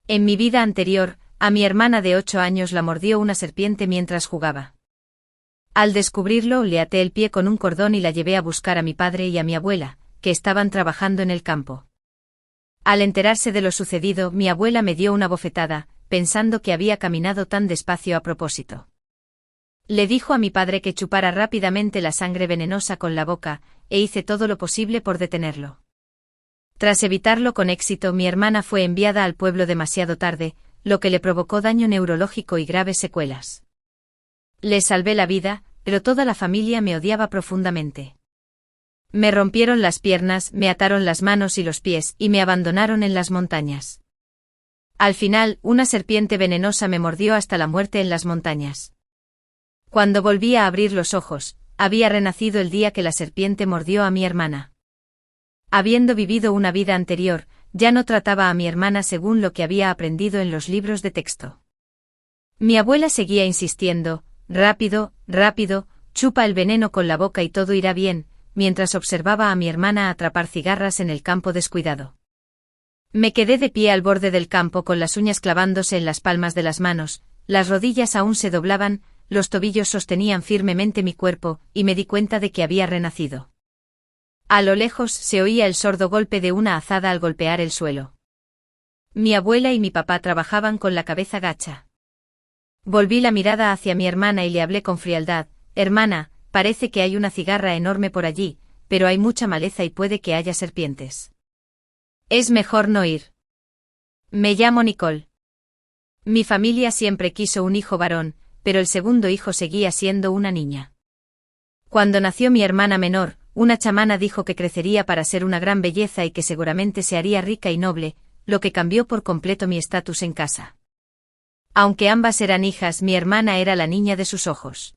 En mi vida anterior, a mi hermana de 8 años la mordió una serpiente mientras jugaba. Al descubrirlo, le até el pie con un cordón y la llevé a buscar a mi padre y a mi abuela, que estaban trabajando en el campo. Al enterarse de lo sucedido, mi abuela me dio una bofetada, pensando que había caminado tan despacio a propósito. Le dijo a mi padre que chupara rápidamente la sangre venenosa con la boca, e hice todo lo posible por detenerlo. Tras evitarlo con éxito, mi hermana fue enviada al pueblo demasiado tarde, lo que le provocó daño neurológico y graves secuelas. Le salvé la vida, pero toda la familia me odiaba profundamente. Me rompieron las piernas, me ataron las manos y los pies, y me abandonaron en las montañas. Al final, una serpiente venenosa me mordió hasta la muerte en las montañas. Cuando volví a abrir los ojos, había renacido el día que la serpiente mordió a mi hermana. Habiendo vivido una vida anterior, ya no trataba a mi hermana según lo que había aprendido en los libros de texto. Mi abuela seguía insistiendo: rápido, rápido, chupa el veneno con la boca y todo irá bien, mientras observaba a mi hermana atrapar cigarras en el campo descuidado. Me quedé de pie al borde del campo con las uñas clavándose en las palmas de las manos, las rodillas aún se doblaban, los tobillos sostenían firmemente mi cuerpo, y me di cuenta de que había renacido. A lo lejos se oía el sordo golpe de una azada al golpear el suelo. Mi abuela y mi papá trabajaban con la cabeza gacha. Volví la mirada hacia mi hermana y le hablé con frialdad: hermana, parece que hay una cigarra enorme por allí, pero hay mucha maleza y puede que haya serpientes. Es mejor no ir. Me llamo Nicole. Mi familia siempre quiso un hijo varón, pero el segundo hijo seguía siendo una niña. Cuando nació mi hermana menor, una chamana dijo que crecería para ser una gran belleza y que seguramente se haría rica y noble, lo que cambió por completo mi estatus en casa. Aunque ambas eran hijas, mi hermana era la niña de sus ojos.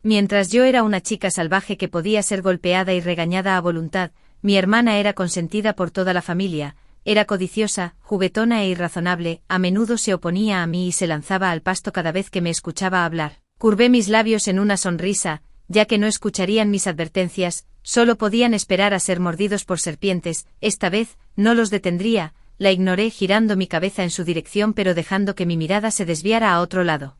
Mientras yo era una chica salvaje que podía ser golpeada y regañada a voluntad, mi hermana era consentida por toda la familia, era codiciosa, juguetona e irrazonable, a menudo se oponía a mí y se lanzaba al pasto cada vez que me escuchaba hablar. Curvé mis labios en una sonrisa, ya que no escucharían mis advertencias, solo podían esperar a ser mordidos por serpientes, esta vez, no los detendría, la ignoré girando mi cabeza en su dirección pero dejando que mi mirada se desviara a otro lado.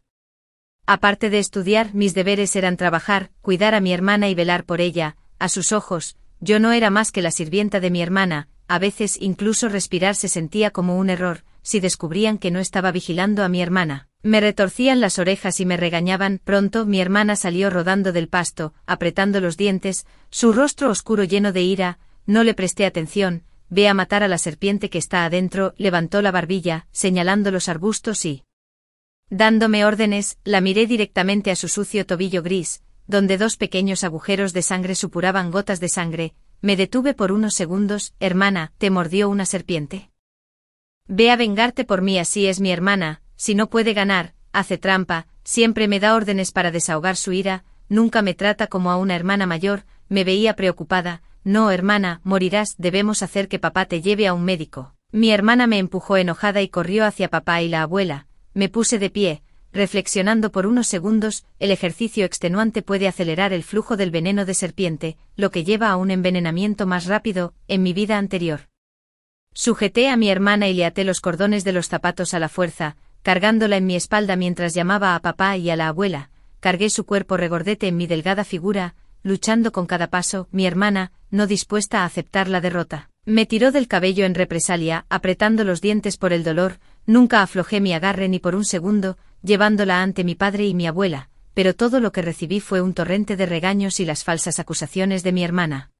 Aparte de estudiar, mis deberes eran trabajar, cuidar a mi hermana y velar por ella. A sus ojos, yo no era más que la sirvienta de mi hermana, a veces incluso respirar se sentía como un error, si descubrían que no estaba vigilando a mi hermana. Me retorcían las orejas y me regañaban. Pronto mi hermana salió rodando del pasto, apretando los dientes, su rostro oscuro lleno de ira. No le presté atención. Ve a matar a la serpiente que está adentro. Levantó la barbilla, señalando los arbustos y, dándome órdenes, la miré directamente a su sucio tobillo gris, donde 2 pequeños agujeros de sangre supuraban gotas de sangre. Me detuve por unos segundos. Hermana, ¿te mordió una serpiente? Ve a vengarte por mí, así es mi hermana. Si no puede ganar, hace trampa, siempre me da órdenes para desahogar su ira, nunca me trata como a una hermana mayor. Me veía preocupada. No, hermana, morirás, debemos hacer que papá te lleve a un médico. Mi hermana me empujó enojada y corrió hacia papá y la abuela. Me puse de pie, reflexionando por unos segundos. El ejercicio extenuante puede acelerar el flujo del veneno de serpiente, lo que lleva a un envenenamiento más rápido. En mi vida anterior, sujeté a mi hermana y le até los cordones de los zapatos a la fuerza, cargándola en mi espalda mientras llamaba a papá y a la abuela. Cargué su cuerpo regordete en mi delgada figura, luchando con cada paso. Mi hermana, no dispuesta a aceptar la derrota, me tiró del cabello en represalia, apretando los dientes por el dolor. Nunca aflojé mi agarre ni por un segundo, llevándola ante mi padre y mi abuela, pero todo lo que recibí fue un torrente de regaños y las falsas acusaciones de mi hermana.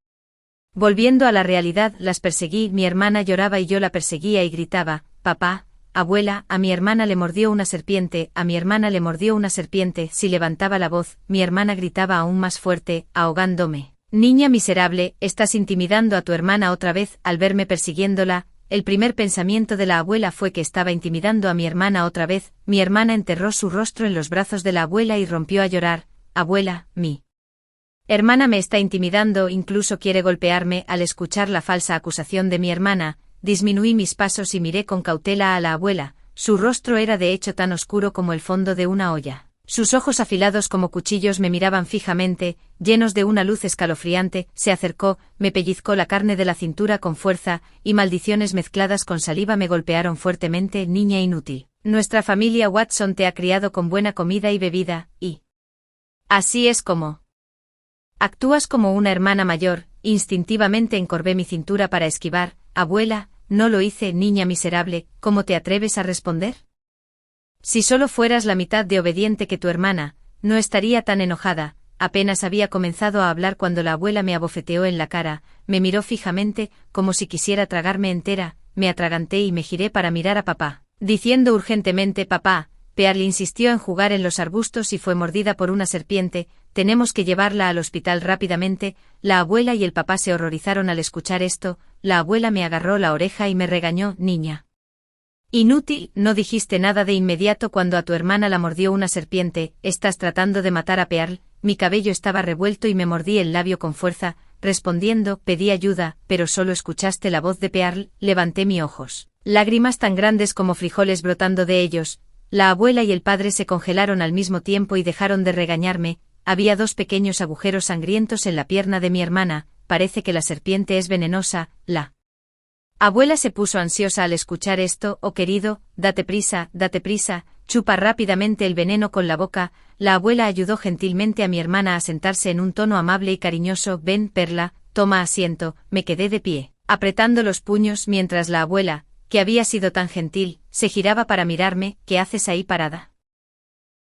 Volviendo a la realidad, las perseguí. Mi hermana lloraba y yo la perseguía y gritaba: papá, abuela, a mi hermana le mordió una serpiente, a mi hermana le mordió una serpiente. Si levantaba la voz, mi hermana gritaba aún más fuerte, ahogándome: niña miserable, estás intimidando a tu hermana otra vez. Al verme persiguiéndola, el primer pensamiento de la abuela fue que estaba intimidando a mi hermana otra vez. Mi hermana enterró su rostro en los brazos de la abuela y rompió a llorar: abuela, mi hermana me está intimidando, incluso quiere golpearme. Al escuchar la falsa acusación de mi hermana, disminuí mis pasos y miré con cautela a la abuela. Su rostro era de hecho tan oscuro como el fondo de una olla. Sus ojos afilados como cuchillos me miraban fijamente, llenos de una luz escalofriante. Se acercó, me pellizcó la carne de la cintura con fuerza, y maldiciones mezcladas con saliva me golpearon fuertemente. Niña inútil. Nuestra familia Watson te ha criado con buena comida y bebida, y... así es como... actúas como una hermana mayor. Instintivamente encorvé mi cintura para esquivar. Abuela, no lo hice. Niña miserable, ¿cómo te atreves a responder? Si solo fueras la mitad de obediente que tu hermana, no estaría tan enojada. Apenas había comenzado a hablar cuando la abuela me abofeteó en la cara, me miró fijamente, como si quisiera tragarme entera. Me atraganté y me giré para mirar a papá, diciendo urgentemente: papá. Pearl insistió en jugar en los arbustos y fue mordida por una serpiente. Tenemos que llevarla al hospital rápidamente. La abuela y el papá se horrorizaron al escuchar esto. La abuela me agarró la oreja y me regañó: niña inútil, no dijiste nada de inmediato cuando a tu hermana la mordió una serpiente. Estás tratando de matar a Pearl. Mi cabello estaba revuelto y me mordí el labio con fuerza, respondiendo: pedí ayuda, pero solo escuchaste la voz de Pearl. Levanté mis ojos, lágrimas tan grandes como frijoles brotando de ellos. La abuela y el padre se congelaron al mismo tiempo y dejaron de regañarme. Había 2 pequeños agujeros sangrientos en la pierna de mi hermana. Parece que la serpiente es venenosa. La abuela se puso ansiosa al escuchar esto. Oh querido, date prisa, chupa rápidamente el veneno con la boca. La abuela ayudó gentilmente a mi hermana a sentarse en un tono amable y cariñoso. Ven, Perla, toma asiento. Me quedé de pie, apretando los puños mientras la abuela, que había sido tan gentil, se giraba para mirarme. ¿Qué haces ahí parada?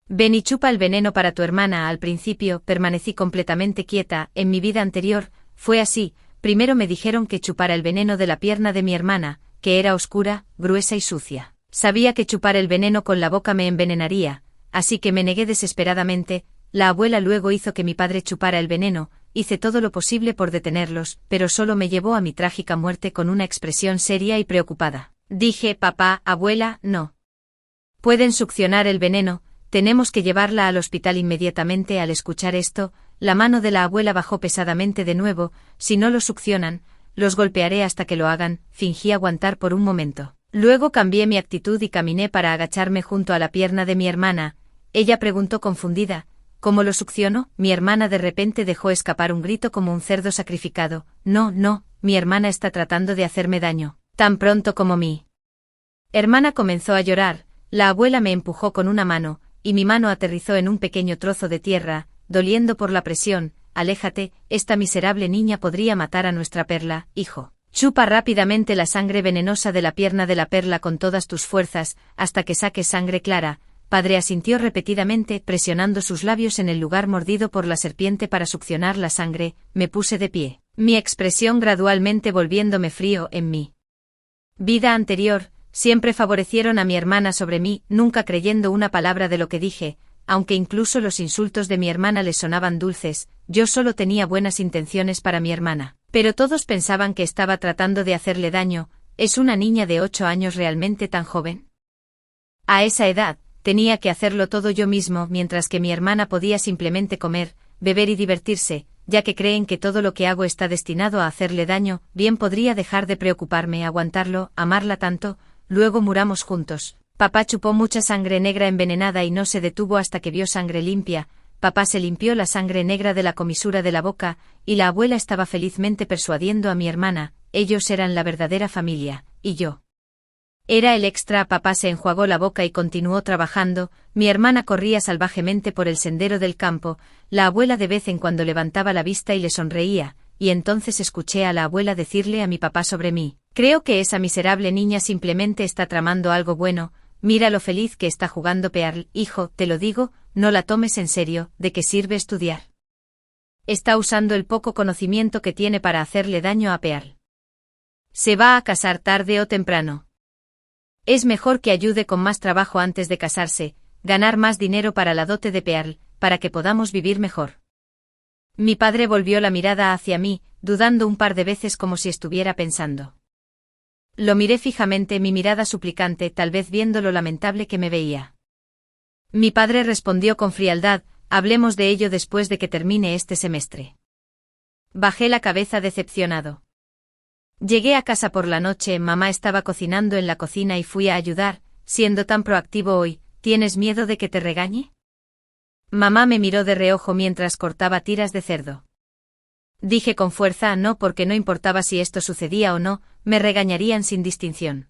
Ven y chupa el veneno para tu hermana. Al principio permanecí completamente quieta. En mi vida anterior fue así. Primero me dijeron que chupara el veneno de la pierna de mi hermana, que era oscura, gruesa y sucia. Sabía que chupar el veneno con la boca me envenenaría, así que me negué desesperadamente. La abuela luego hizo que mi padre chupara el veneno. Hice todo lo posible por detenerlos, pero solo me llevó a mi trágica muerte con una expresión seria y preocupada. Dije: papá, abuela, no pueden succionar el veneno, tenemos que llevarla al hospital inmediatamente. Al escuchar esto, la mano de la abuela bajó pesadamente de nuevo. Si no lo succionan, los golpearé hasta que lo hagan. Fingí aguantar por un momento. Luego cambié mi actitud y caminé para agacharme junto a la pierna de mi hermana. Ella preguntó confundida: ¿cómo lo succiono? Mi hermana de repente dejó escapar un grito como un cerdo sacrificado. No, mi hermana está tratando de hacerme daño. Tan pronto como mi hermana comenzó a llorar, la abuela me empujó con una mano, y mi mano aterrizó en un pequeño trozo de tierra, doliendo por la presión. Aléjate, esta miserable niña podría matar a nuestra Perla. Hijo, chupa rápidamente la sangre venenosa de la pierna de la Perla con todas tus fuerzas, hasta que saques sangre clara. Padre asintió repetidamente, presionando sus labios en el lugar mordido por la serpiente para succionar la sangre. Me puse de pie, mi expresión gradualmente volviéndome frío. En mi vida anterior, siempre favorecieron a mi hermana sobre mí, nunca creyendo una palabra de lo que dije, aunque incluso los insultos de mi hermana les sonaban dulces. Yo solo tenía buenas intenciones para mi hermana, pero todos pensaban que estaba tratando de hacerle daño. ¿Es una niña de 8 años realmente tan joven? A esa edad, tenía que hacerlo todo yo mismo, mientras que mi hermana podía simplemente comer, beber y divertirse. Ya que creen que todo lo que hago está destinado a hacerle daño, bien podría dejar de preocuparme, aguantarlo, amarla tanto. Luego muramos juntos. Papá chupó mucha sangre negra envenenada y no se detuvo hasta que vio sangre limpia. Papá se limpió la sangre negra de la comisura de la boca, y la abuela estaba felizmente persuadiendo a mi hermana. Ellos eran la verdadera familia, y yo era el extra. Papá se enjuagó la boca y continuó trabajando. Mi hermana corría salvajemente por el sendero del campo. La abuela de vez en cuando levantaba la vista y le sonreía, y entonces escuché a la abuela decirle a mi papá sobre mí: creo que esa miserable niña simplemente está tramando algo bueno. Mira lo feliz que está jugando Pearl. Hijo, te lo digo, no la tomes en serio. ¿De qué sirve estudiar? Está usando el poco conocimiento que tiene para hacerle daño a Pearl. Se va a casar tarde o temprano. Es mejor que ayude con más trabajo antes de casarse, ganar más dinero para la dote de Pearl, para que podamos vivir mejor. Mi padre volvió la mirada hacia mí, dudando un par de veces como si estuviera pensando. Lo miré fijamente, mi mirada suplicante, tal vez viendo lo lamentable que me veía. Mi padre respondió con frialdad: hablemos de ello después de que termine este semestre. Bajé la cabeza decepcionado. Llegué a casa por la noche, mamá estaba cocinando en la cocina y fui a ayudar. Siendo tan proactivo hoy, ¿tienes miedo de que te regañe? Mamá me miró de reojo mientras cortaba tiras de cerdo. Dije con fuerza no porque no importaba si esto sucedía o no, me regañarían sin distinción.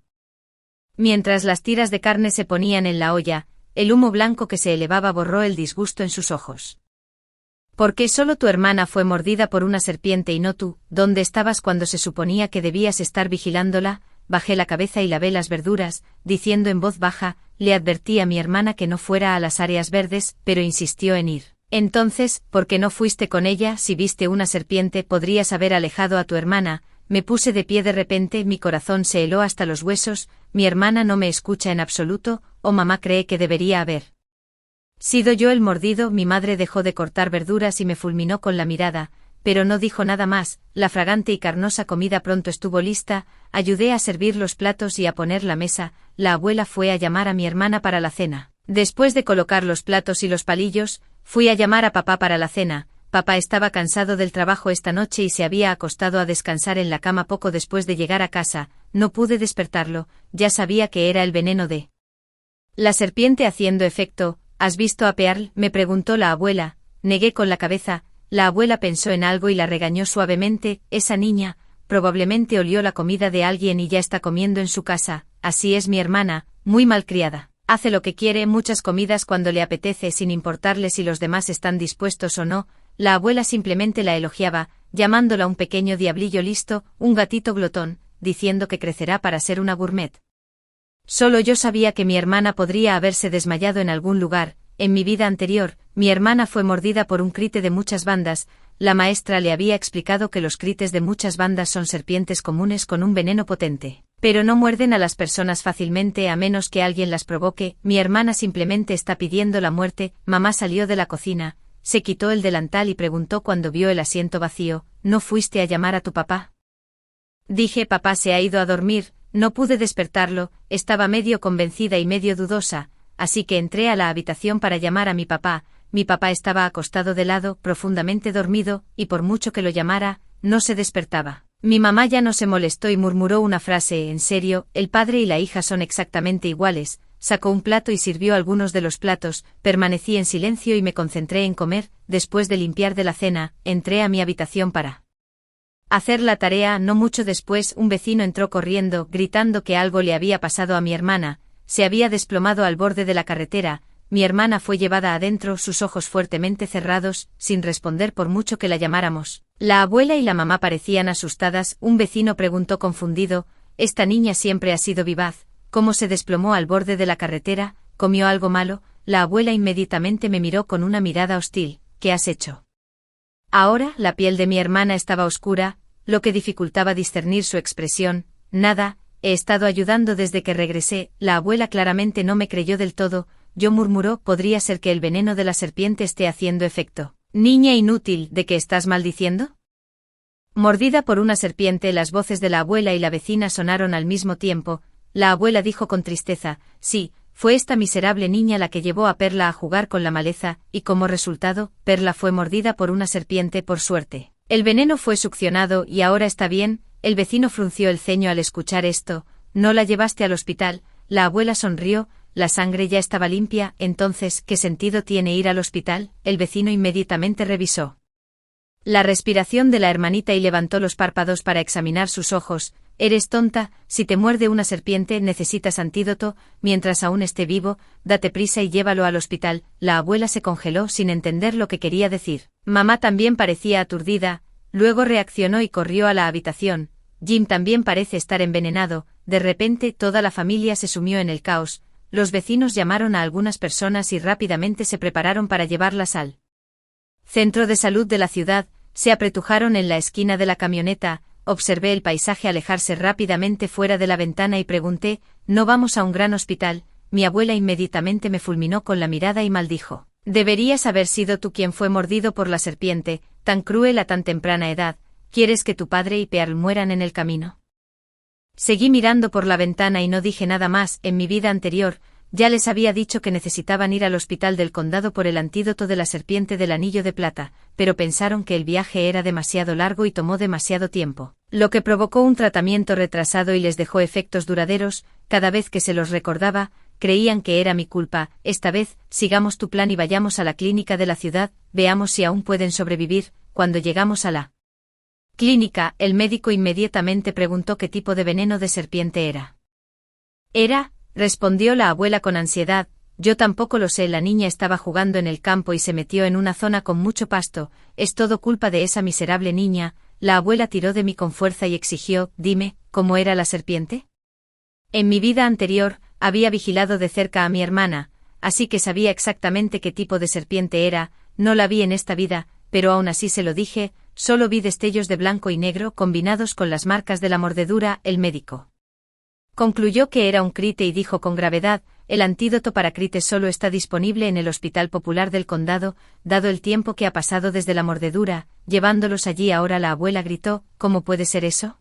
Mientras las tiras de carne se ponían en la olla, el humo blanco que se elevaba borró el disgusto en sus ojos. ¿Por qué solo tu hermana fue mordida por una serpiente y no tú? ¿Dónde estabas cuando se suponía que debías estar vigilándola? Bajé la cabeza y lavé las verduras, diciendo en voz baja, le advertí a mi hermana que no fuera a las áreas verdes, pero insistió en ir. Entonces, ¿por qué no fuiste con ella? Si viste una serpiente podrías haber alejado a tu hermana. Me puse de pie de repente, mi corazón se heló hasta los huesos, mi hermana no me escucha en absoluto, o mamá cree que debería haber sido yo el mordido. Mi madre dejó de cortar verduras y me fulminó con la mirada, pero no dijo nada más. La fragante y carnosa comida pronto estuvo lista, ayudé a servir los platos y a poner la mesa. La abuela fue a llamar a mi hermana para la cena. Después de colocar los platos y los palillos, fui a llamar a papá para la cena. Papá estaba cansado del trabajo esta noche y se había acostado a descansar en la cama poco después de llegar a casa. No pude despertarlo, ya sabía que era el veneno de la serpiente haciendo efecto. ¿Has visto a Pearl?, me preguntó la abuela. Negué con la cabeza. La abuela pensó en algo y la regañó suavemente. Esa niña, probablemente olió la comida de alguien y ya está comiendo en su casa. Así es mi hermana, muy malcriada. Hace lo que quiere, muchas comidas cuando le apetece sin importarle si los demás están dispuestos o no. La abuela simplemente la elogiaba, llamándola un pequeño diablillo listo, un gatito glotón, diciendo que crecerá para ser una gourmet. Solo yo sabía que mi hermana podría haberse desmayado en algún lugar. En mi vida anterior, mi hermana fue mordida por un crite de muchas bandas. La maestra le había explicado que los crites de muchas bandas son serpientes comunes con un veneno potente, pero no muerden a las personas fácilmente a menos que alguien las provoque. Mi hermana simplemente está pidiendo la muerte. Mamá salió de la cocina, se quitó el delantal y preguntó cuando vio el asiento vacío, ¿no fuiste a llamar a tu papá? Dije, papá se ha ido a dormir. No pude despertarlo, estaba medio convencida y medio dudosa, así que entré a la habitación para llamar a mi papá. Mi papá estaba acostado de lado, profundamente dormido, y por mucho que lo llamara, no se despertaba. Mi mamá ya no se molestó y murmuró una frase. En serio, el padre y la hija son exactamente iguales. Sacó un plato y sirvió algunos de los platos. Permanecí en silencio y me concentré en comer. Después de limpiar de la cena, entré a mi habitación para hacer la tarea. No mucho después, un vecino entró corriendo, gritando que algo le había pasado a mi hermana. Se había desplomado al borde de la carretera. Mi hermana fue llevada adentro, sus ojos fuertemente cerrados, sin responder por mucho que la llamáramos. La abuela y la mamá parecían asustadas. Un vecino preguntó confundido, «Esta niña siempre ha sido vivaz. ¿Cómo se desplomó al borde de la carretera? ¿Comió algo malo?». La abuela inmediatamente me miró con una mirada hostil. «¿Qué has hecho?». Ahora, la piel de mi hermana estaba oscura, lo que dificultaba discernir su expresión. «Nada, he estado ayudando desde que regresé». La abuela claramente no me creyó del todo. Yo murmuró, «¿Podría ser que el veneno de la serpiente esté haciendo efecto?». «Niña inútil, ¿de qué estás maldiciendo?». Mordida por una serpiente. Las voces de la abuela y la vecina sonaron al mismo tiempo. La abuela dijo con tristeza, «Sí, fue esta miserable niña la que llevó a Perla a jugar con la maleza, y como resultado, Perla fue mordida por una serpiente. Por suerte, el veneno fue succionado y ahora está bien». El vecino frunció el ceño al escuchar esto. «¿No la llevaste al hospital?». La abuela sonrió. «La sangre ya estaba limpia». «Entonces, ¿qué sentido tiene ir al hospital?». El vecino inmediatamente revisó la respiración de la hermanita y levantó los párpados para examinar sus ojos. «Eres tonta, si te muerde una serpiente necesitas antídoto, mientras aún esté vivo, date prisa y llévalo al hospital». La abuela se congeló sin entender lo que quería decir. Mamá también parecía aturdida, luego reaccionó y corrió a la habitación. «Jim también parece estar envenenado». De repente toda la familia se sumió en el caos. Los vecinos llamaron a algunas personas y rápidamente se prepararon para llevarlas al centro de salud de la ciudad. Se apretujaron en la esquina de la camioneta. Observé el paisaje alejarse rápidamente fuera de la ventana y pregunté, «¿No vamos a un gran hospital?». Mi abuela inmediatamente me fulminó con la mirada y maldijo, «Deberías haber sido tú quien fue mordido por la serpiente, tan cruel a tan temprana edad. ¿Quieres que tu padre y Pearl mueran en el camino?». Seguí mirando por la ventana y no dije nada más. En mi vida anterior, ya les había dicho que necesitaban ir al hospital del condado por el antídoto de la serpiente del anillo de plata, pero pensaron que el viaje era demasiado largo y tomó demasiado tiempo, lo que provocó un tratamiento retrasado y les dejó efectos duraderos. Cada vez que se los recordaba, creían que era mi culpa. Esta vez, sigamos tu plan y vayamos a la clínica de la ciudad, veamos si aún pueden sobrevivir. Cuando llegamos a la clínica, el médico inmediatamente preguntó qué tipo de veneno de serpiente era. Respondió la abuela con ansiedad, yo tampoco lo sé. La niña estaba jugando en el campo y se metió en una zona con mucho pasto, es todo culpa de esa miserable niña. La abuela tiró de mí con fuerza y exigió, dime, ¿cómo era la serpiente? En mi vida anterior, había vigilado de cerca a mi hermana, así que sabía exactamente qué tipo de serpiente era. No la vi en esta vida, pero aún así se lo dije, solo vi destellos de blanco y negro combinados con las marcas de la mordedura. El médico concluyó que era un crite y dijo con gravedad, el antídoto para crites solo está disponible en el Hospital Popular del Condado, dado el tiempo que ha pasado desde la mordedura, llevándolos allí ahora. La abuela gritó, ¿cómo puede ser eso?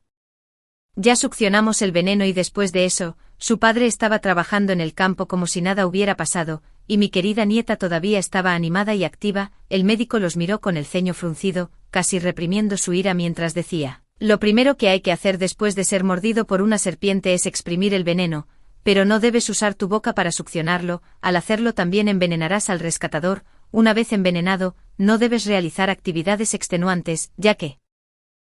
Ya succionamos el veneno y después de eso, su padre estaba trabajando en el campo como si nada hubiera pasado, y mi querida nieta todavía estaba animada y activa. El médico los miró con el ceño fruncido, casi reprimiendo su ira mientras decía, lo primero que hay que hacer después de ser mordido por una serpiente es exprimir el veneno, pero no debes usar tu boca para succionarlo, al hacerlo también envenenarás al rescatador. Una vez envenenado, no debes realizar actividades extenuantes, ya que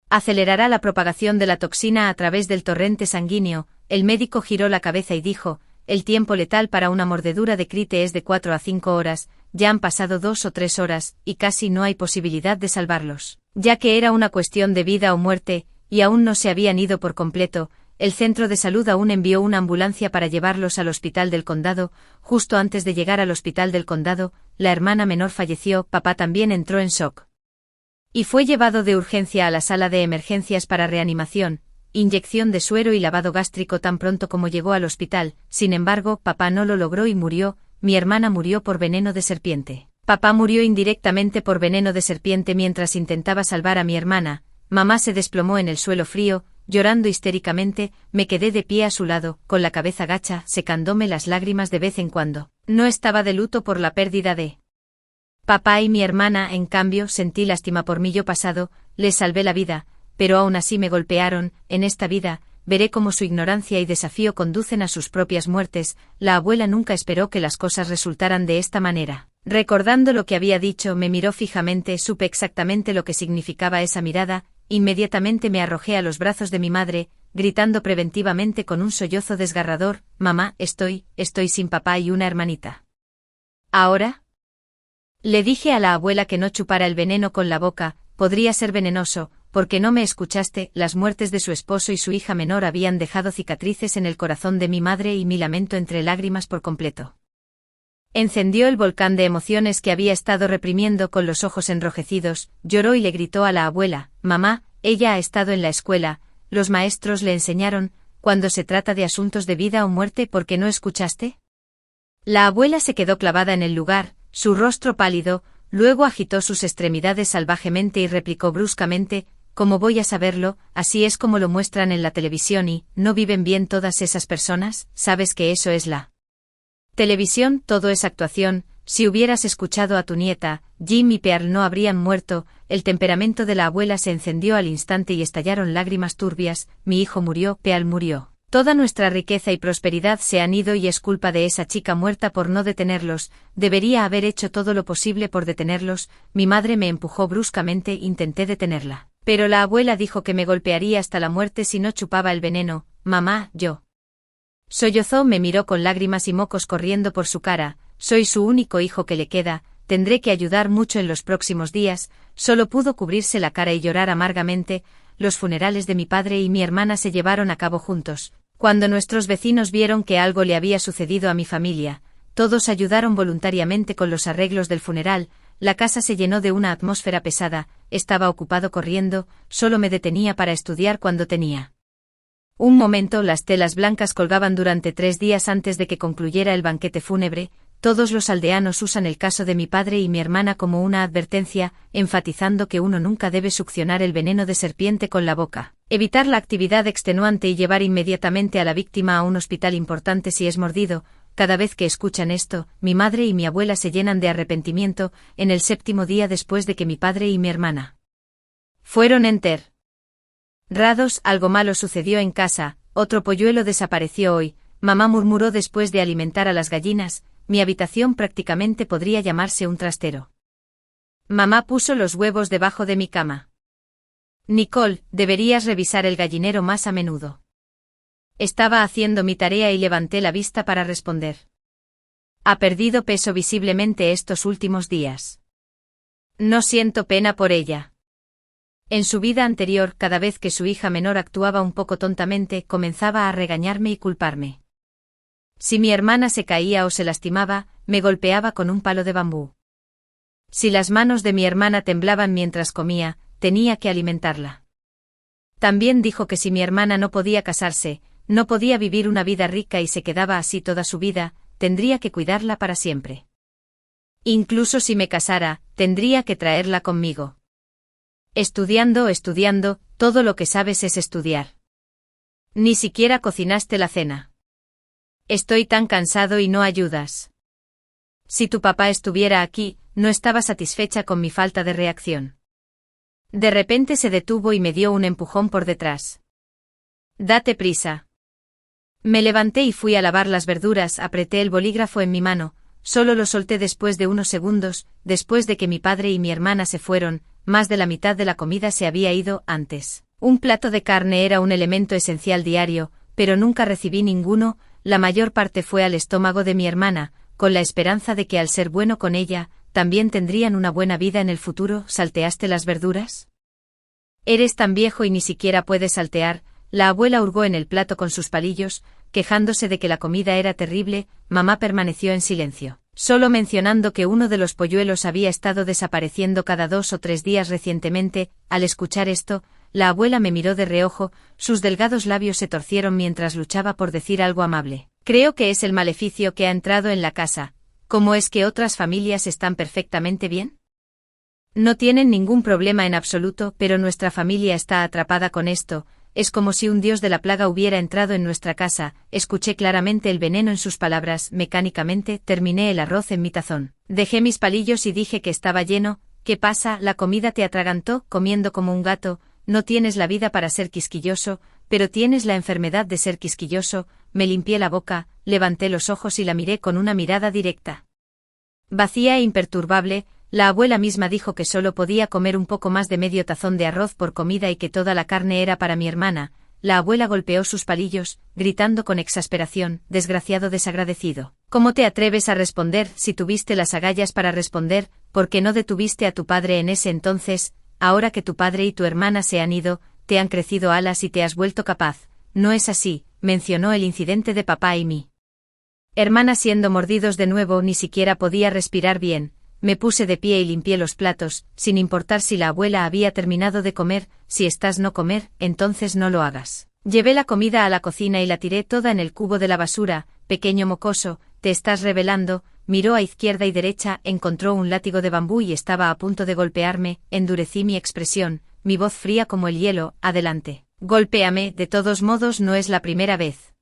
acelerará la propagación de la toxina a través del torrente sanguíneo. El médico giró la cabeza y dijo, el tiempo letal para una mordedura de crite es de 4 a 5 horas, ya han pasado 2 o 3 horas, y casi no hay posibilidad de salvarlos, ya que era una cuestión de vida o muerte, y aún no se habían ido por completo. El centro de salud aún envió una ambulancia para llevarlos al hospital del condado. Justo antes de llegar al hospital del condado, la hermana menor falleció. Papá también entró en shock y fue llevado de urgencia a la sala de emergencias para reanimación, inyección de suero y lavado gástrico tan pronto como llegó al hospital. Sin embargo, papá no lo logró y murió. Mi hermana murió por veneno de serpiente. Papá murió indirectamente por veneno de serpiente mientras intentaba salvar a mi hermana. Mamá se desplomó en el suelo frío, llorando histéricamente. Me quedé de pie a su lado, con la cabeza gacha, secándome las lágrimas de vez en cuando. No estaba de luto por la pérdida de papá y mi hermana. En cambio, sentí lástima por mí. Yo pasado, les salvé la vida, pero aún así me golpearon. En esta vida, veré cómo su ignorancia y desafío conducen a sus propias muertes. La abuela nunca esperó que las cosas resultaran de esta manera. Recordando lo que había dicho, me miró fijamente. Supe exactamente lo que significaba esa mirada. Inmediatamente me arrojé a los brazos de mi madre, gritando preventivamente con un sollozo desgarrador, mamá, estoy sin papá y una hermanita. ¿Ahora? Le dije a la abuela que no chupara el veneno con la boca, podría ser venenoso. ¿Por qué no me escuchaste? Las muertes de su esposo y su hija menor habían dejado cicatrices en el corazón de mi madre y mi lamento entre lágrimas por completo encendió el volcán de emociones que había estado reprimiendo. Con los ojos enrojecidos, lloró y le gritó a la abuela, mamá, ella ha estado en la escuela, los maestros le enseñaron, cuando se trata de asuntos de vida o muerte, ¿por qué no escuchaste? La abuela se quedó clavada en el lugar, su rostro pálido, luego agitó sus extremidades salvajemente y replicó bruscamente, ¿cómo voy a saberlo? Así es como lo muestran en la televisión y, ¿no viven bien todas esas personas? ¿Sabes que eso es la televisión? Todo es actuación. Si hubieras escuchado a tu nieta, Jim y Pearl no habrían muerto. El temperamento de la abuela se encendió al instante y estallaron lágrimas turbias. Mi hijo murió, Pearl murió. Toda nuestra riqueza y prosperidad se han ido y es culpa de esa chica muerta por no detenerlos. Debería haber hecho todo lo posible por detenerlos. Mi madre me empujó bruscamente, intenté detenerla, pero la abuela dijo que me golpearía hasta la muerte si no chupaba el veneno. Mamá, yo. Sollozó, me miró con lágrimas y mocos corriendo por su cara. Soy su único hijo que le queda, tendré que ayudar mucho en los próximos días. Solo pudo cubrirse la cara y llorar amargamente. Los funerales de mi padre y mi hermana se llevaron a cabo juntos. Cuando nuestros vecinos vieron que algo le había sucedido a mi familia, todos ayudaron voluntariamente con los arreglos del funeral. La casa se llenó de una atmósfera pesada. Estaba ocupado corriendo, solo me detenía para estudiar cuando tenía un momento. Las telas blancas colgaban durante 3 días antes de que concluyera el banquete fúnebre. Todos los aldeanos usan el caso de mi padre y mi hermana como una advertencia, enfatizando que uno nunca debe succionar el veneno de serpiente con la boca, evitar la actividad extenuante y llevar inmediatamente a la víctima a un hospital importante si es mordido. Cada vez que escuchan esto, mi madre y mi abuela se llenan de arrepentimiento. En el 7º día después de que mi padre y mi hermana fueron enterrados, algo malo sucedió en casa. Otro polluelo desapareció hoy. mamá murmuró después de alimentar a las gallinas, mi habitación prácticamente podría llamarse un trastero. Mamá puso los huevos debajo de mi cama. Nicole, deberías revisar el gallinero más a menudo. Estaba haciendo mi tarea y levanté la vista para responder. Ha perdido peso visiblemente estos últimos días. No siento pena por ella. En su vida anterior, cada vez que su hija menor actuaba un poco tontamente, comenzaba a regañarme y culparme. Si mi hermana se caía o se lastimaba, me golpeaba con un palo de bambú. Si las manos de mi hermana temblaban mientras comía, tenía que alimentarla. También dijo que si mi hermana no podía casarse, no podía vivir una vida rica y se quedaba así toda su vida, tendría que cuidarla para siempre. Incluso si me casara, tendría que traerla conmigo. Estudiando, todo lo que sabes es estudiar. Ni siquiera cocinaste la cena. Estoy tan cansado y no ayudas. Si tu papá estuviera aquí, no estaba satisfecha con mi falta de reacción. De repente se detuvo y me dio un empujón por detrás. Date prisa. Me levanté y fui a lavar las verduras, apreté el bolígrafo en mi mano, solo lo solté después de unos segundos, después de que mi padre y mi hermana se fueron, más de la mitad de la comida se había ido antes. Un plato de carne era un elemento esencial diario, pero nunca recibí ninguno, la mayor parte fue al estómago de mi hermana, con la esperanza de que al ser bueno con ella, también tendrían una buena vida en el futuro. ¿Salteaste las verduras? Eres tan viejo y ni siquiera puedes saltear. La abuela hurgó en el plato con sus palillos, quejándose de que la comida era terrible. Mamá permaneció en silencio, solo mencionando que uno de los polluelos había estado desapareciendo cada 2 o 3 días recientemente. Al escuchar esto, la abuela me miró de reojo, sus delgados labios se torcieron mientras luchaba por decir algo amable. Creo que es el maleficio que ha entrado en la casa. ¿Cómo es que otras familias están perfectamente bien? No tienen ningún problema en absoluto, pero nuestra familia está atrapada con esto. Es como si un dios de la plaga hubiera entrado en nuestra casa. Escuché claramente el veneno en sus palabras. Mecánicamente, terminé el arroz en mi tazón. Dejé mis palillos y dije que estaba lleno. ¿Qué pasa? ¿La comida te atragantó? Comiendo como un gato. No tienes la vida para ser quisquilloso, pero tienes la enfermedad de ser quisquilloso. Me limpié la boca, levanté los ojos y la miré con una mirada directa. Vacía e imperturbable. La abuela misma dijo que solo podía comer un poco más de medio tazón de arroz por comida y que toda la carne era para mi hermana. La abuela golpeó sus palillos, gritando con exasperación, desgraciado desagradecido. ¿Cómo te atreves a responder? Si tuviste las agallas para responder, ¿por qué no detuviste a tu padre en ese entonces? Ahora que tu padre y tu hermana se han ido, te han crecido alas y te has vuelto capaz. No es así, mencionó el incidente de papá y mi hermana siendo mordidos de nuevo. Ni siquiera podía respirar bien. Me puse de pie y limpié los platos, sin importar si la abuela había terminado de comer. Si estás no comer, entonces no lo hagas. Llevé la comida a la cocina y la tiré toda en el cubo de la basura. Pequeño mocoso, te estás rebelando. Miró a izquierda y derecha, encontró un látigo de bambú y estaba a punto de golpearme. Endurecí mi expresión, mi voz fría como el hielo. Adelante. Golpéame, de todos modos no es la primera vez.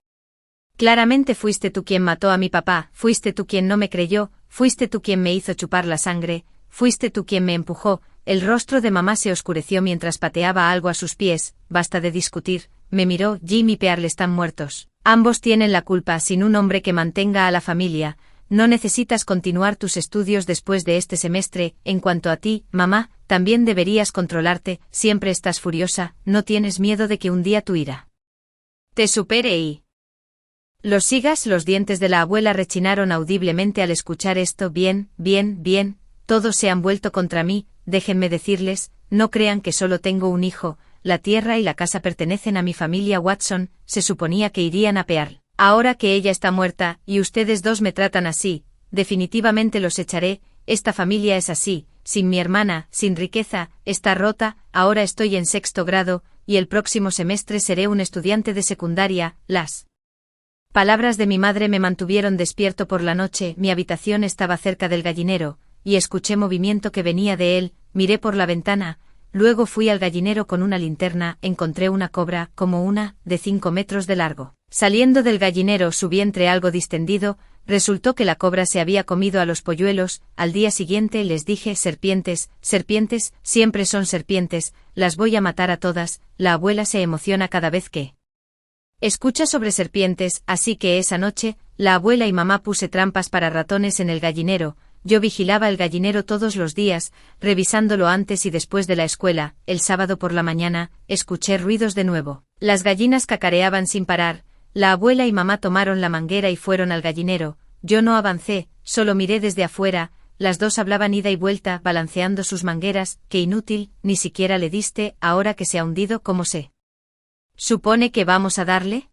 Claramente fuiste tú quien mató a mi papá, fuiste tú quien no me creyó, fuiste tú quien me hizo chupar la sangre, fuiste tú quien me empujó. El rostro de mamá se oscureció mientras pateaba algo a sus pies. Basta de discutir, me miró. Jim y Pearl están muertos. Ambos tienen la culpa. Sin un hombre que mantenga a la familia, no necesitas continuar tus estudios después de este semestre. En cuanto a ti, mamá, también deberías controlarte. Siempre estás furiosa, no tienes miedo de que un día tu ira te supere y los sigas. Los dientes de la abuela rechinaron audiblemente al escuchar esto. Bien, todos se han vuelto contra mí. Déjenme decirles, no crean que solo tengo un hijo. La tierra y la casa pertenecen a mi familia Watson. Se suponía que irían a Pearl. Ahora que ella está muerta, y ustedes dos me tratan así, definitivamente los echaré. Esta familia es así, sin mi hermana, sin riqueza, está rota. Ahora estoy en 6º grado, y el próximo semestre seré un estudiante de secundaria. Las palabras de mi madre me mantuvieron despierto por la noche. Mi habitación estaba cerca del gallinero, y escuché movimiento que venía de él. Miré por la ventana, luego fui al gallinero con una linterna. Encontré una cobra, como una, de 5 metros de largo. Saliendo del gallinero su vientre algo distendido, resultó que la cobra se había comido a los polluelos. Al día siguiente les dije: serpientes, siempre son serpientes, las voy a matar a todas. La abuela se emociona cada vez que Escucha sobre serpientes, así que esa noche, la abuela y mamá puse trampas para ratones en el gallinero. Yo vigilaba el gallinero todos los días, revisándolo antes y después de la escuela. El sábado por la mañana, escuché ruidos de nuevo. Las gallinas cacareaban sin parar. La abuela y mamá tomaron la manguera y fueron al gallinero. Yo no avancé, solo miré desde afuera. Las dos hablaban ida y vuelta, balanceando sus mangueras. Qué inútil, ni siquiera le diste, ahora que se ha hundido, ¿cómo se supone que vamos a darle?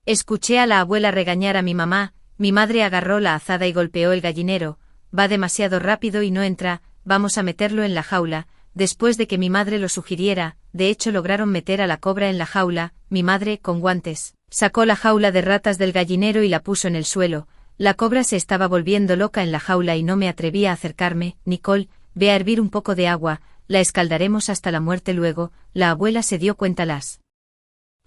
Escuché a la abuela regañar a mi mamá. Mi madre agarró la azada y golpeó el gallinero. Va demasiado rápido y no entra, vamos a meterlo en la jaula. Después de que mi madre lo sugiriera, de hecho lograron meter a la cobra en la jaula. Mi madre, con guantes, sacó la jaula de ratas del gallinero y la puso en el suelo. La cobra se estaba volviendo loca en la jaula y no me atrevía a acercarme. Nicole, ve a hervir un poco de agua, la escaldaremos hasta la muerte luego. La abuela se dio cuenta las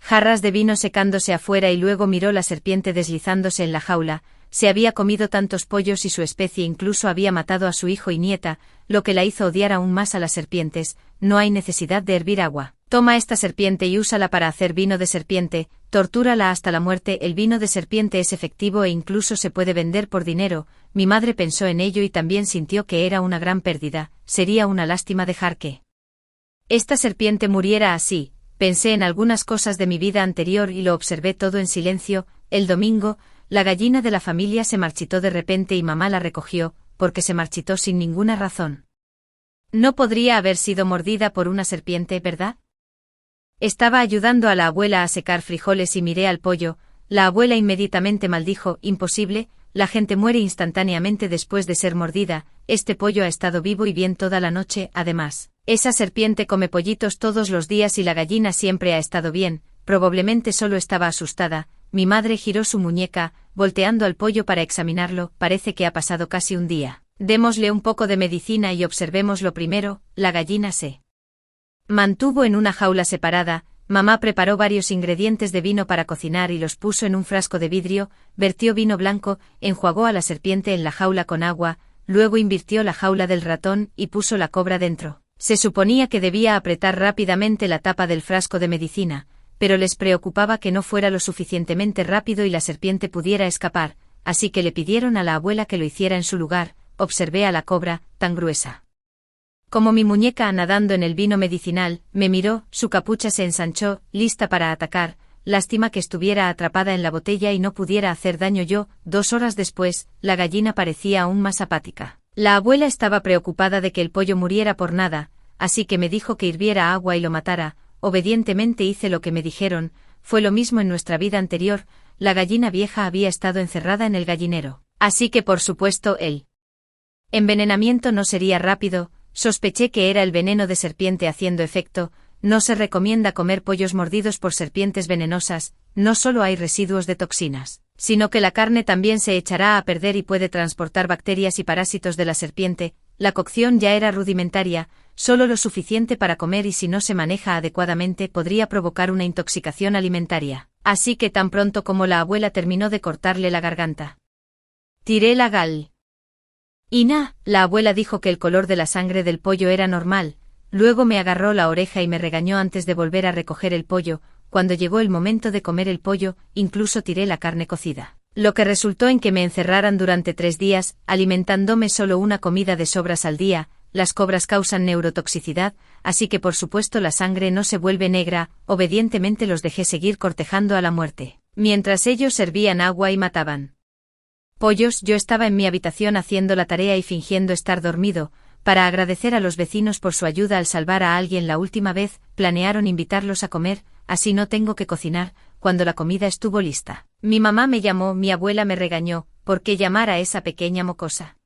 jarras de vino secándose afuera y luego miró la serpiente deslizándose en la jaula. Se había comido tantos pollos y su especie incluso había matado a su hijo y nieta, lo que la hizo odiar aún más a las serpientes. No hay necesidad de hervir agua. Toma esta serpiente y úsala para hacer vino de serpiente, tortúrala hasta la muerte. El vino de serpiente es efectivo e incluso se puede vender por dinero. Mi madre pensó en ello y también sintió que era una gran pérdida. Sería una lástima dejar que esta serpiente muriera así. Pensé en algunas cosas de mi vida anterior y lo observé todo en silencio. El domingo, la gallina de la familia se marchitó de repente y mamá la recogió, porque se marchitó sin ninguna razón. No podría haber sido mordida por una serpiente, ¿verdad? Estaba ayudando a la abuela a secar frijoles y miré al pollo. La abuela inmediatamente maldijo: imposible, la gente muere instantáneamente después de ser mordida. Este pollo ha estado vivo y bien toda la noche. Además, esa serpiente come pollitos todos los días y la gallina siempre ha estado bien. Probablemente solo estaba asustada. Mi madre giró su muñeca, volteando al pollo para examinarlo. Parece que ha pasado casi un día. Démosle un poco de medicina y observémoslo primero. La gallina se mantuvo en una jaula separada. Mamá preparó varios ingredientes de vino para cocinar y los puso en un frasco de vidrio, vertió vino blanco, enjuagó a la serpiente en la jaula con agua, luego invirtió la jaula del ratón y puso la cobra dentro. Se suponía que debía apretar rápidamente la tapa del frasco de medicina, pero les preocupaba que no fuera lo suficientemente rápido y la serpiente pudiera escapar, así que le pidieron a la abuela que lo hiciera en su lugar. Observé a la cobra, tan gruesa como mi muñeca nadando en el vino medicinal. Me miró, su capucha se ensanchó, lista para atacar. Lástima que estuviera atrapada en la botella y no pudiera hacer daño yo. 2 horas después, la gallina parecía aún más apática. La abuela estaba preocupada de que el pollo muriera por nada, así que me dijo que hirviera agua y lo matara. Obedientemente hice lo que me dijeron. Fue lo mismo en nuestra vida anterior. La gallina vieja había estado encerrada en el gallinero, así que por supuesto el envenenamiento no sería rápido. Sospeché que era el veneno de serpiente haciendo efecto. No se recomienda comer pollos mordidos por serpientes venenosas. No solo hay residuos de toxinas, sino que la carne también se echará a perder y puede transportar bacterias y parásitos de la serpiente. La cocción ya era rudimentaria, solo lo suficiente para comer, y si no se maneja adecuadamente podría provocar una intoxicación alimentaria. Así que tan pronto como la abuela terminó de cortarle la garganta, tiré la gallina. La abuela dijo que el color de la sangre del pollo era normal. Luego me agarró la oreja y me regañó antes de volver a recoger el pollo. Cuando llegó el momento de comer el pollo, incluso tiré la carne cocida, lo que resultó en que me encerraran durante 3 días, alimentándome solo una comida de sobras al día. Las cobras causan neurotoxicidad, así que por supuesto la sangre no se vuelve negra. Obedientemente los dejé seguir cortejando a la muerte, mientras ellos servían agua y mataban pollos. Yo estaba en mi habitación haciendo la tarea y fingiendo estar dormido. Para agradecer a los vecinos por su ayuda al salvar a alguien la última vez, planearon invitarlos a comer, así no tengo que cocinar. Cuando la comida estuvo lista, mi mamá me llamó. Mi abuela me regañó: ¿por qué llamar a esa pequeña mocosa?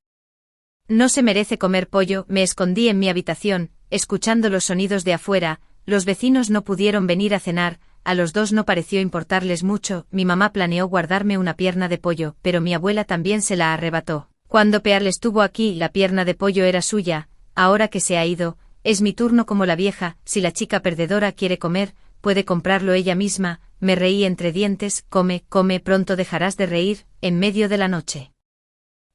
No se merece comer pollo. Me escondí en mi habitación, escuchando los sonidos de afuera. Los vecinos no pudieron venir a cenar. A los dos no pareció importarles mucho. Mi mamá planeó guardarme una pierna de pollo, pero mi abuela también se la arrebató. Cuando Pearl estuvo aquí, la pierna de pollo era suya. Ahora que se ha ido, es mi turno como la vieja. Si la chica perdedora quiere comer, puede comprarlo ella misma. Me reí entre dientes. Come, come, pronto dejarás de reír. En medio de la noche,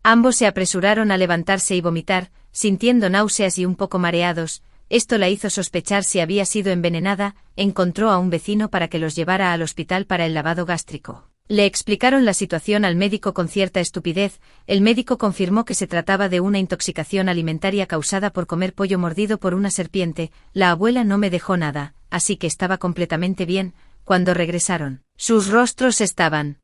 ambos se apresuraron a levantarse y vomitar, sintiendo náuseas y un poco mareados. esto la hizo sospechar si había sido envenenada, encontró a un vecino para que los llevara al hospital para el lavado gástrico. Le explicaron la situación al médico con cierta estupidez, el médico confirmó que se trataba de una intoxicación alimentaria causada por comer pollo mordido por una serpiente, la abuela no me dejó nada, así que estaba completamente bien. Cuando regresaron, sus rostros estaban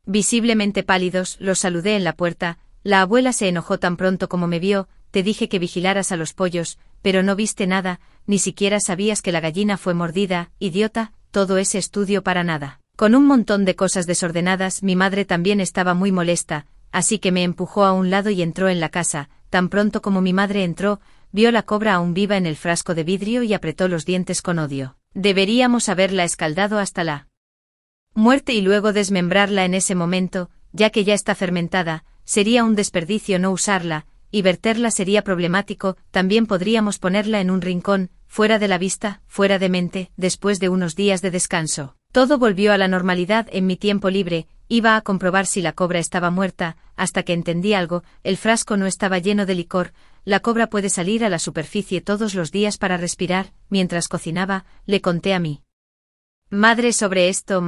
visiblemente pálidos, los saludé en la puerta, la abuela se enojó tan pronto como me vio, te dije que vigilaras a los pollos, pero no viste nada, ni siquiera sabías que la gallina fue mordida, idiota, todo ese estudio para nada. Con un montón de cosas desordenadas, mi madre también estaba muy molesta, así que me empujó a un lado y entró en la casa. Tan pronto como mi madre entró, vio la cobra aún viva en el frasco de vidrio y apretó los dientes con odio. Deberíamos haberla escaldado hasta la muerte y luego desmembrarla en ese momento, ya que ya está fermentada, sería un desperdicio no usarla, y verterla sería problemático, también podríamos ponerla en un rincón, fuera de la vista, fuera de mente. Después de unos días de descanso, todo volvió a la normalidad. En mi tiempo libre, iba a comprobar si la cobra estaba muerta, hasta que entendí algo, el frasco no estaba lleno de licor, la cobra puede salir a la superficie todos los días para respirar. Mientras cocinaba, le conté a mi madre sobre esto.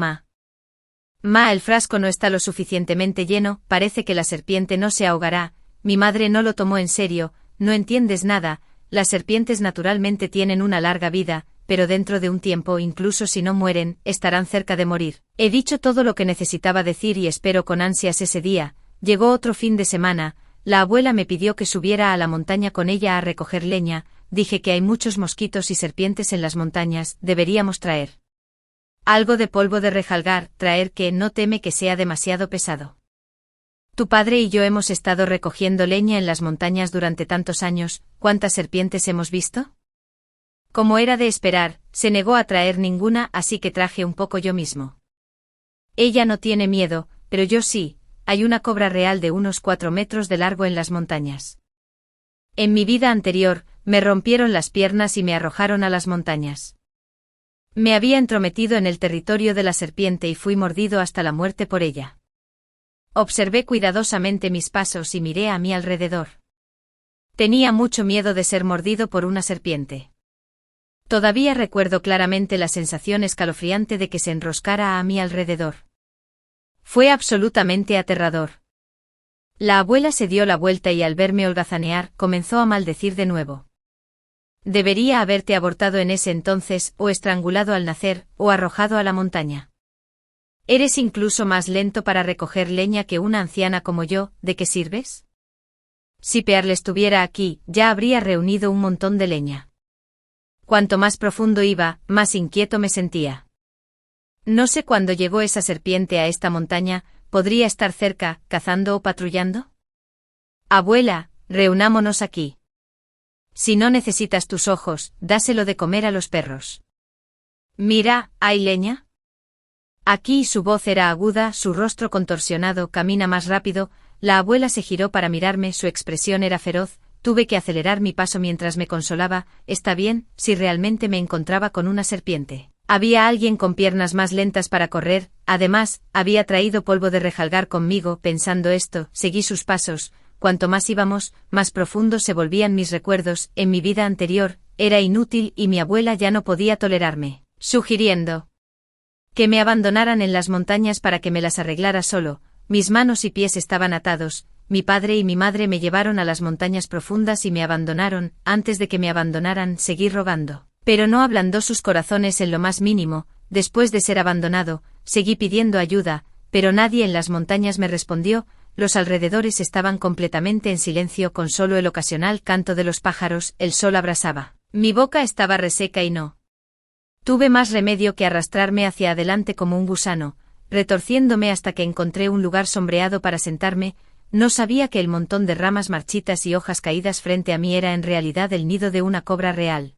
El frasco no está lo suficientemente lleno, parece que la serpiente no se ahogará. Mi madre no lo tomó en serio, no entiendes nada, las serpientes naturalmente tienen una larga vida, pero dentro de un tiempo, incluso si no mueren, estarán cerca de morir. He dicho todo lo que necesitaba decir y espero con ansias ese día. Llegó otro fin de semana, la abuela me pidió que subiera a la montaña con ella a recoger leña, dije que hay muchos mosquitos y serpientes en las montañas, deberíamos traer algo de polvo de rejalgar, traer que no teme que sea demasiado pesado. Tu padre y yo hemos estado recogiendo leña en las montañas durante tantos años, ¿cuántas serpientes hemos visto? Como era de esperar, se negó a traer ninguna, así que traje un poco yo mismo. Ella no tiene miedo, pero yo sí, hay una cobra real de unos 4 metros de largo en las montañas. En mi vida anterior, me rompieron las piernas y me arrojaron a las montañas. Me había entrometido en el territorio de la serpiente y fui mordido hasta la muerte por ella. Observé cuidadosamente mis pasos y miré a mi alrededor. Tenía mucho miedo de ser mordido por una serpiente. Todavía recuerdo claramente la sensación escalofriante de que se enroscara a mi alrededor. Fue absolutamente aterrador. La abuela se dio la vuelta y al verme holgazanear, comenzó a maldecir de nuevo. Debería haberte abortado en ese entonces, o estrangulado al nacer, o arrojado a la montaña. Eres incluso más lento para recoger leña que una anciana como yo, ¿de qué sirves? Si Pearl estuviera aquí, ya habría reunido un montón de leña. Cuanto más profundo iba, más inquieto me sentía. No sé cuándo llegó esa serpiente a esta montaña, ¿podría estar cerca, cazando o patrullando? Abuela, reunámonos aquí. Si no necesitas tus ojos, dáselo de comer a los perros. Mira, ¿hay leña? Aquí su voz era aguda, su rostro contorsionado, camina más rápido. La abuela se giró para mirarme, su expresión era feroz, tuve que acelerar mi paso mientras me consolaba. Está bien, si realmente me encontraba con una serpiente. Había alguien con piernas más lentas para correr, además, había traído polvo de rejalgar conmigo. Pensando esto, seguí sus pasos. Cuanto más íbamos, más profundos se volvían mis recuerdos. En mi vida anterior, era inútil y mi abuela ya no podía tolerarme, sugiriendo que me abandonaran en las montañas para que me las arreglara solo. Mis manos y pies estaban atados. Mi padre y mi madre me llevaron a las montañas profundas y me abandonaron. Antes de que me abandonaran, seguí rogando, pero no ablandó sus corazones en lo más mínimo. Después de ser abandonado, seguí pidiendo ayuda, pero nadie en las montañas me respondió. Los alrededores estaban completamente en silencio con solo el ocasional canto de los pájaros. El sol abrasaba. Mi boca estaba reseca y no tuve más remedio que arrastrarme hacia adelante como un gusano, retorciéndome hasta que encontré un lugar sombreado para sentarme. No sabía que el montón de ramas marchitas y hojas caídas frente a mí era en realidad el nido de una cobra real.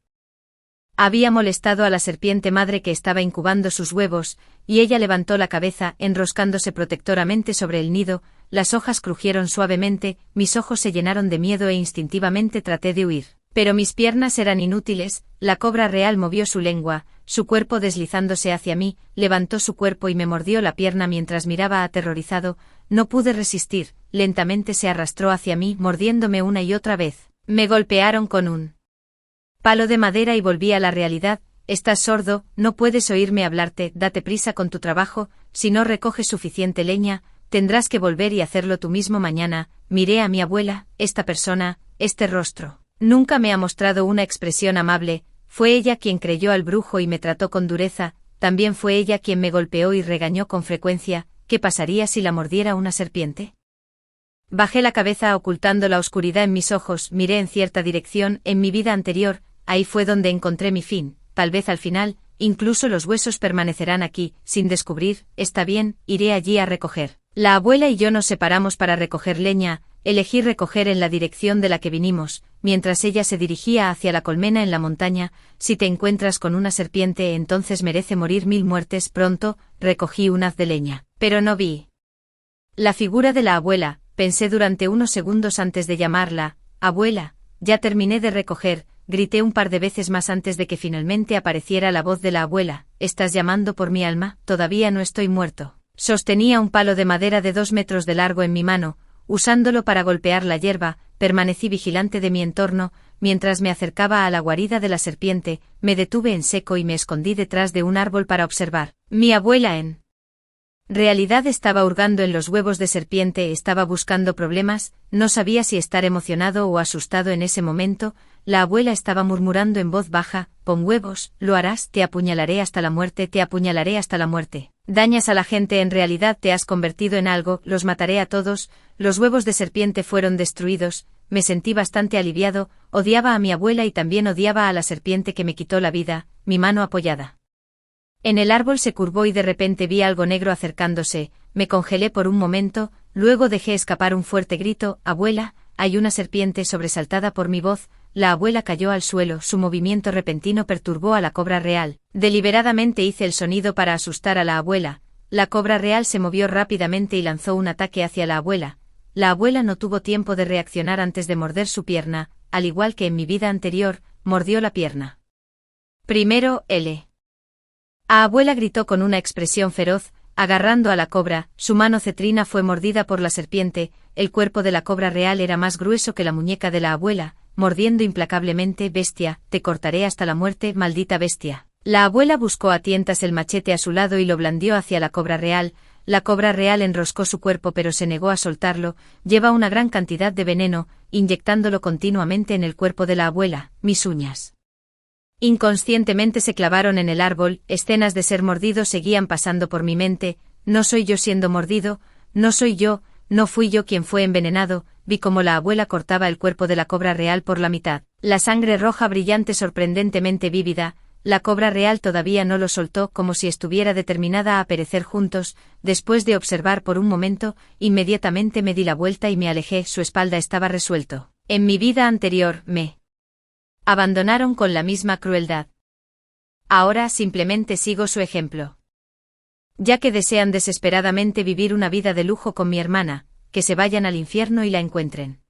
Había molestado a la serpiente madre que estaba incubando sus huevos, y ella levantó la cabeza, enroscándose protectoramente sobre el nido. Las hojas crujieron suavemente, mis ojos se llenaron de miedo e instintivamente traté de huir. Pero mis piernas eran inútiles. La cobra real movió su lengua, su cuerpo deslizándose hacia mí, levantó su cuerpo y me mordió la pierna mientras miraba aterrorizado. No pude resistir, lentamente se arrastró hacia mí, mordiéndome una y otra vez. Me golpearon con un palo de madera y volví a la realidad. Estás sordo, no puedes oírme hablarte, date prisa con tu trabajo, si no recoges suficiente leña, tendrás que volver y hacerlo tú mismo mañana. Miré a mi abuela, esta persona, este rostro. Nunca me ha mostrado una expresión amable, fue ella quien creyó al brujo y me trató con dureza, también fue ella quien me golpeó y regañó con frecuencia. ¿Qué pasaría si la mordiera una serpiente? Bajé la cabeza ocultando la oscuridad en mis ojos, miré en cierta dirección, en mi vida anterior, ahí fue donde encontré mi fin. Tal vez al final, incluso los huesos permanecerán aquí, sin descubrir. Está bien, iré allí a recoger. La abuela y yo nos separamos para recoger leña, elegí recoger en la dirección de la que vinimos, mientras ella se dirigía hacia la colmena en la montaña. Si te encuentras con una serpiente, entonces merece morir 1000 muertes. Pronto, recogí un haz de leña, pero no vi la figura de la abuela. Pensé durante unos segundos antes de llamarla. Abuela, ya terminé de recoger. Grité un par de veces más antes de que finalmente apareciera la voz de la abuela. ¿Estás llamando por mi alma? Todavía no estoy muerto. Sostenía un palo de madera de 2 metros de largo en mi mano, usándolo para golpear la hierba. Permanecí vigilante de mi entorno, mientras me acercaba a la guarida de la serpiente, me detuve en seco y me escondí detrás de un árbol para observar. Mi abuela en realidad estaba hurgando en los huevos de serpiente, estaba buscando problemas, no sabía si estar emocionado o asustado en ese momento. La abuela estaba murmurando en voz baja, pon huevos, lo harás, te apuñalaré hasta la muerte, te apuñalaré hasta la muerte. Dañas a la gente, en realidad te has convertido en algo, los mataré a todos. Los huevos de serpiente fueron destruidos, me sentí bastante aliviado, odiaba a mi abuela y también odiaba a la serpiente que me quitó la vida. Mi mano apoyada en el árbol se curvó y de repente vi algo negro acercándose. Me congelé por un momento, luego dejé escapar un fuerte grito. Abuela, hay una serpiente. Sobresaltada por mi voz, la abuela cayó al suelo. Su movimiento repentino perturbó a la cobra real. Deliberadamente hice el sonido para asustar a la abuela. La cobra real se movió rápidamente y lanzó un ataque hacia la abuela. La abuela no tuvo tiempo de reaccionar antes de morder su pierna, al igual que en mi vida anterior, mordió la pierna. Primero, L. Abuela gritó con una expresión feroz, agarrando a la cobra. Su mano cetrina fue mordida por la serpiente. El cuerpo de la cobra real era más grueso que la muñeca de la abuela, mordiendo implacablemente. Bestia, te cortaré hasta la muerte, maldita bestia. La abuela buscó a tientas el machete a su lado y lo blandió hacia la cobra real. La cobra real enroscó su cuerpo pero se negó a soltarlo. Lleva una gran cantidad de veneno, inyectándolo continuamente en el cuerpo de la abuela. Mis uñas inconscientemente se clavaron en el árbol. Escenas de ser mordido seguían pasando por mi mente. No soy yo siendo mordido, no soy yo, no fui yo quien fue envenenado. Vi cómo la abuela cortaba el cuerpo de la cobra real por la mitad. La sangre roja brillante, sorprendentemente vívida. La cobra real todavía no lo soltó, como si estuviera determinada a perecer juntos. Después de observar por un momento, inmediatamente me di la vuelta y me alejé. Su espalda estaba resuelto. En mi vida anterior, me abandonaron con la misma crueldad. Ahora simplemente sigo su ejemplo. Ya que desean desesperadamente vivir una vida de lujo con mi hermana, que se vayan al infierno y la encuentren.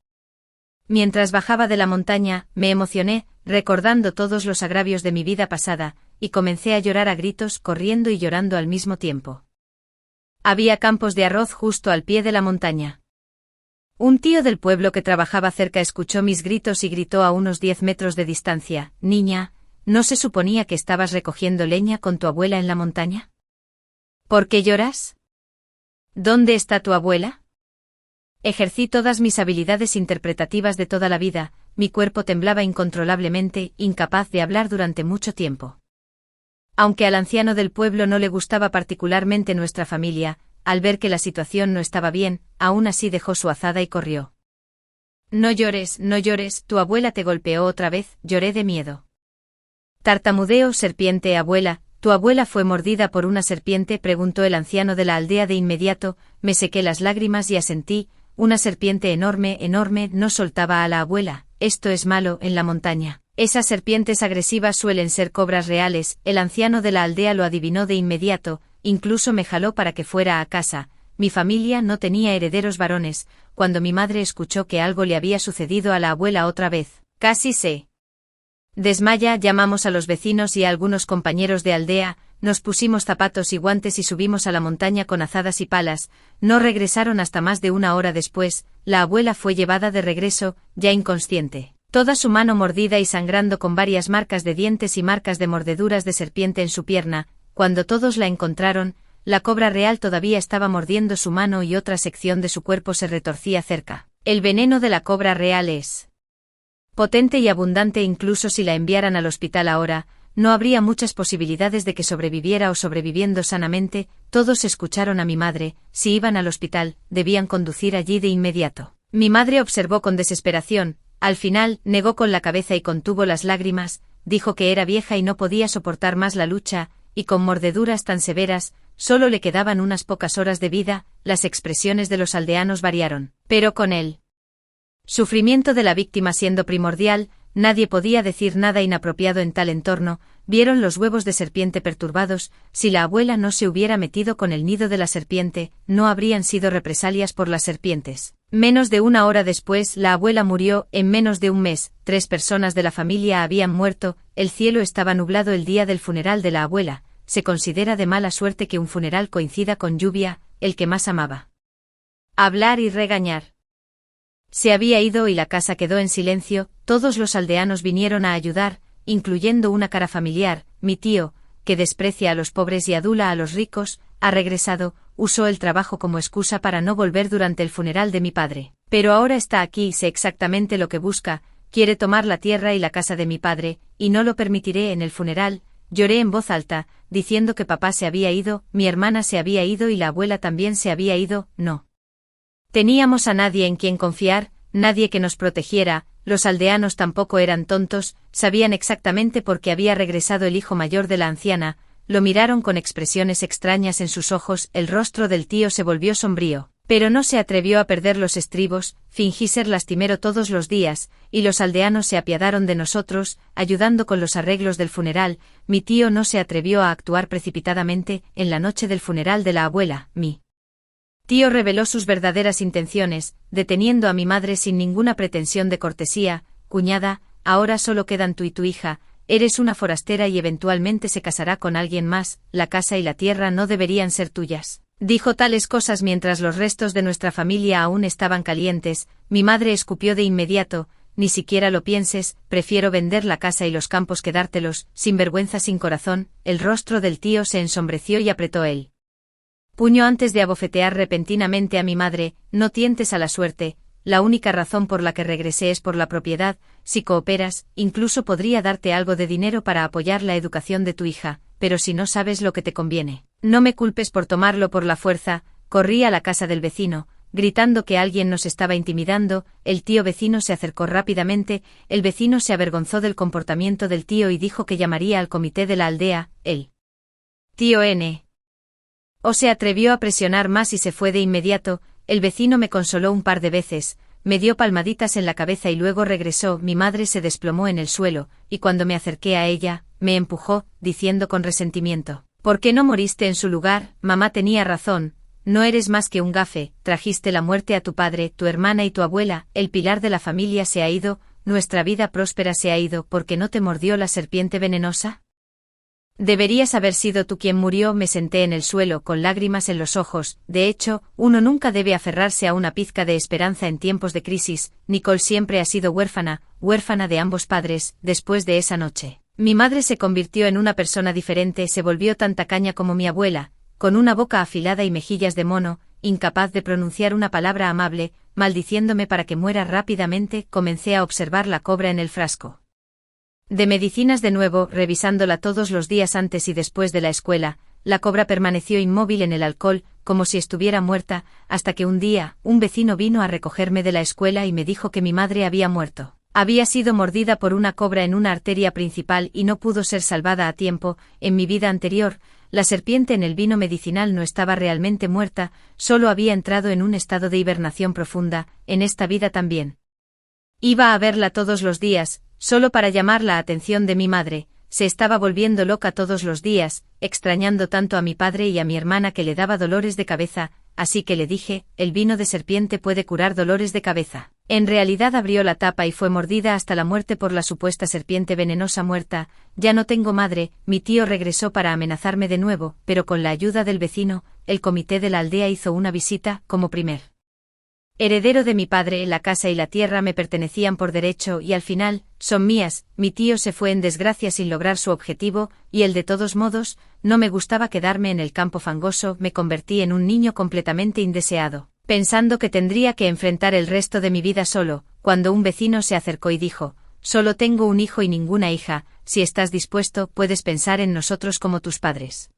Mientras bajaba de la montaña, me emocioné, recordando todos los agravios de mi vida pasada, y comencé a llorar a gritos, corriendo y llorando al mismo tiempo. Había campos de arroz justo al pie de la montaña. Un tío del pueblo que trabajaba cerca escuchó mis gritos y gritó a unos 10 metros de distancia: niña, ¿no se suponía que estabas recogiendo leña con tu abuela en la montaña? ¿Por qué lloras? ¿Dónde está tu abuela? Ejercí todas mis habilidades interpretativas de toda la vida, mi cuerpo temblaba incontrolablemente, incapaz de hablar durante mucho tiempo. Aunque al anciano del pueblo no le gustaba particularmente nuestra familia, al ver que la situación no estaba bien, aún así dejó su azada y corrió. No llores, no llores, tu abuela te golpeó otra vez. Lloré de miedo. Tartamudeo: serpiente. Abuela, ¿tu abuela fue mordida por una serpiente?, preguntó el anciano de la aldea de inmediato. Me sequé las lágrimas y asentí. Una serpiente enorme, enorme, no soltaba a la abuela. Esto es malo en la montaña. Esas serpientes agresivas suelen ser cobras reales. El anciano de la aldea lo adivinó de inmediato, incluso me jaló para que fuera a casa. Mi familia no tenía herederos varones. Cuando mi madre escuchó que algo le había sucedido a la abuela otra vez, casi se desmaya. Llamamos a los vecinos y a algunos compañeros de aldea, nos pusimos zapatos y guantes y subimos a la montaña con azadas y palas. No regresaron hasta más de 1 hora después. La abuela fue llevada de regreso, ya inconsciente. toda su mano mordida y sangrando con varias marcas de dientes y marcas de mordeduras de serpiente en su pierna. Cuando todos la encontraron, la cobra real todavía estaba mordiendo su mano y otra sección de su cuerpo se retorcía cerca. El veneno de la cobra real es potente y abundante. Incluso si la enviaran al hospital ahora, no habría muchas posibilidades de que sobreviviera o sobreviviendo sanamente. Todos escucharon a mi madre. Si iban al hospital, debían conducir allí de inmediato. Mi madre observó con desesperación. Al final, negó con la cabeza y contuvo las lágrimas. Dijo que era vieja y no podía soportar más la lucha, y con mordeduras tan severas, solo le quedaban unas pocas horas de vida. Las expresiones de los aldeanos variaron, pero con él sufrimiento de la víctima siendo primordial, nadie podía decir nada inapropiado en tal entorno. Vieron los huevos de serpiente perturbados. Si la abuela no se hubiera metido con el nido de la serpiente, no habrían sido represalias por las serpientes. Menos de una hora después, la abuela murió. En menos de un mes, 3 personas de la familia habían muerto. El cielo estaba nublado el día del funeral de la abuela. Se considera de mala suerte que un funeral coincida con lluvia. El que más amaba hablar y regañar se había ido y la casa quedó en silencio. Todos los aldeanos vinieron a ayudar, incluyendo una cara familiar. Mi tío, que desprecia a los pobres y adula a los ricos, ha regresado. Usó el trabajo como excusa para no volver durante el funeral de mi padre. Pero ahora está aquí y sé exactamente lo que busca. Quiere tomar la tierra y la casa de mi padre, y no lo permitiré. En el funeral, lloré en voz alta, diciendo que papá se había ido, mi hermana se había ido y la abuela también se había ido. No teníamos a nadie en quien confiar, nadie que nos protegiera. Los aldeanos tampoco eran tontos, sabían exactamente por qué había regresado el hijo mayor de la anciana. Lo miraron con expresiones extrañas en sus ojos. El rostro del tío se volvió sombrío, pero no se atrevió a perder los estribos. Fingí ser lastimero todos los días, y los aldeanos se apiadaron de nosotros, ayudando con los arreglos del funeral. Mi tío no se atrevió a actuar precipitadamente. En la noche del funeral de la abuela, mi tío reveló sus verdaderas intenciones, deteniendo a mi madre sin ninguna pretensión de cortesía. Cuñada, ahora solo quedan tú y tu hija. Eres una forastera y eventualmente se casará con alguien más. La casa y la tierra no deberían ser tuyas. Dijo tales cosas mientras los restos de nuestra familia aún estaban calientes. Mi madre escupió de inmediato. Ni siquiera lo pienses, prefiero vender la casa y los campos que dártelos. Sin vergüenza, sin corazón. El rostro del tío se ensombreció y apretó el puño antes de abofetear repentinamente a mi madre. No tientes a la suerte. La única razón por la que regresé es por la propiedad. Si cooperas, incluso podría darte algo de dinero para apoyar la educación de tu hija, pero si no sabes lo que te conviene, no me culpes por tomarlo por la fuerza. Corrí a la casa del vecino, gritando que alguien nos estaba intimidando. El tío vecino se acercó rápidamente. El vecino se avergonzó del comportamiento del tío y dijo que llamaría al comité de la aldea. El tío o se atrevió a presionar más y se fue de inmediato. El vecino me consoló un par de veces, me dio palmaditas en la cabeza y luego regresó. Mi madre se desplomó en el suelo, y cuando me acerqué a ella, me empujó, diciendo con resentimiento: ¿por qué no moriste en su lugar? Mamá tenía razón, no eres más que un gafe, trajiste la muerte a tu padre, tu hermana y tu abuela. El pilar de la familia se ha ido, nuestra vida próspera se ha ido. ¿Por qué no te mordió la serpiente venenosa? Deberías haber sido tú quien murió. Me senté en el suelo con lágrimas en los ojos. De hecho, uno nunca debe aferrarse a una pizca de esperanza en tiempos de crisis. Nicole siempre ha sido huérfana de ambos padres. Después de esa noche, mi madre se convirtió en una persona diferente. Se volvió tan tacaña como mi abuela, con una boca afilada y mejillas de mono, incapaz de pronunciar una palabra amable, maldiciéndome para que muera rápidamente. Comencé a observar la cobra en el frasco de medicinas de nuevo, revisándola todos los días antes y después de la escuela. La cobra permaneció inmóvil en el alcohol, como si estuviera muerta, hasta que un día, un vecino vino a recogerme de la escuela y me dijo que mi madre había muerto. Había sido mordida por una cobra en una arteria principal y no pudo ser salvada a tiempo. En mi vida anterior, la serpiente en el vino medicinal no estaba realmente muerta, solo había entrado en un estado de hibernación profunda. En esta vida también iba a verla todos los días, solo para llamar la atención de mi madre. Se estaba volviendo loca todos los días, extrañando tanto a mi padre y a mi hermana que le daba dolores de cabeza, así que le dije: el vino de serpiente puede curar dolores de cabeza. En realidad abrió la tapa y fue mordida hasta la muerte por la supuesta serpiente venenosa muerta. Ya no tengo madre. Mi tío regresó para amenazarme de nuevo, pero con la ayuda del vecino, el comité de la aldea hizo una visita, como primer Heredero de mi padre, la casa y la tierra me pertenecían por derecho y al final, son mías. Mi tío se fue en desgracia sin lograr su objetivo, y de todos modos, no me gustaba quedarme en el campo fangoso. Me convertí en un niño completamente indeseado, pensando que tendría que enfrentar el resto de mi vida solo, cuando un vecino se acercó y dijo: solo tengo un hijo y ninguna hija, si estás dispuesto, puedes pensar en nosotros como tus padres.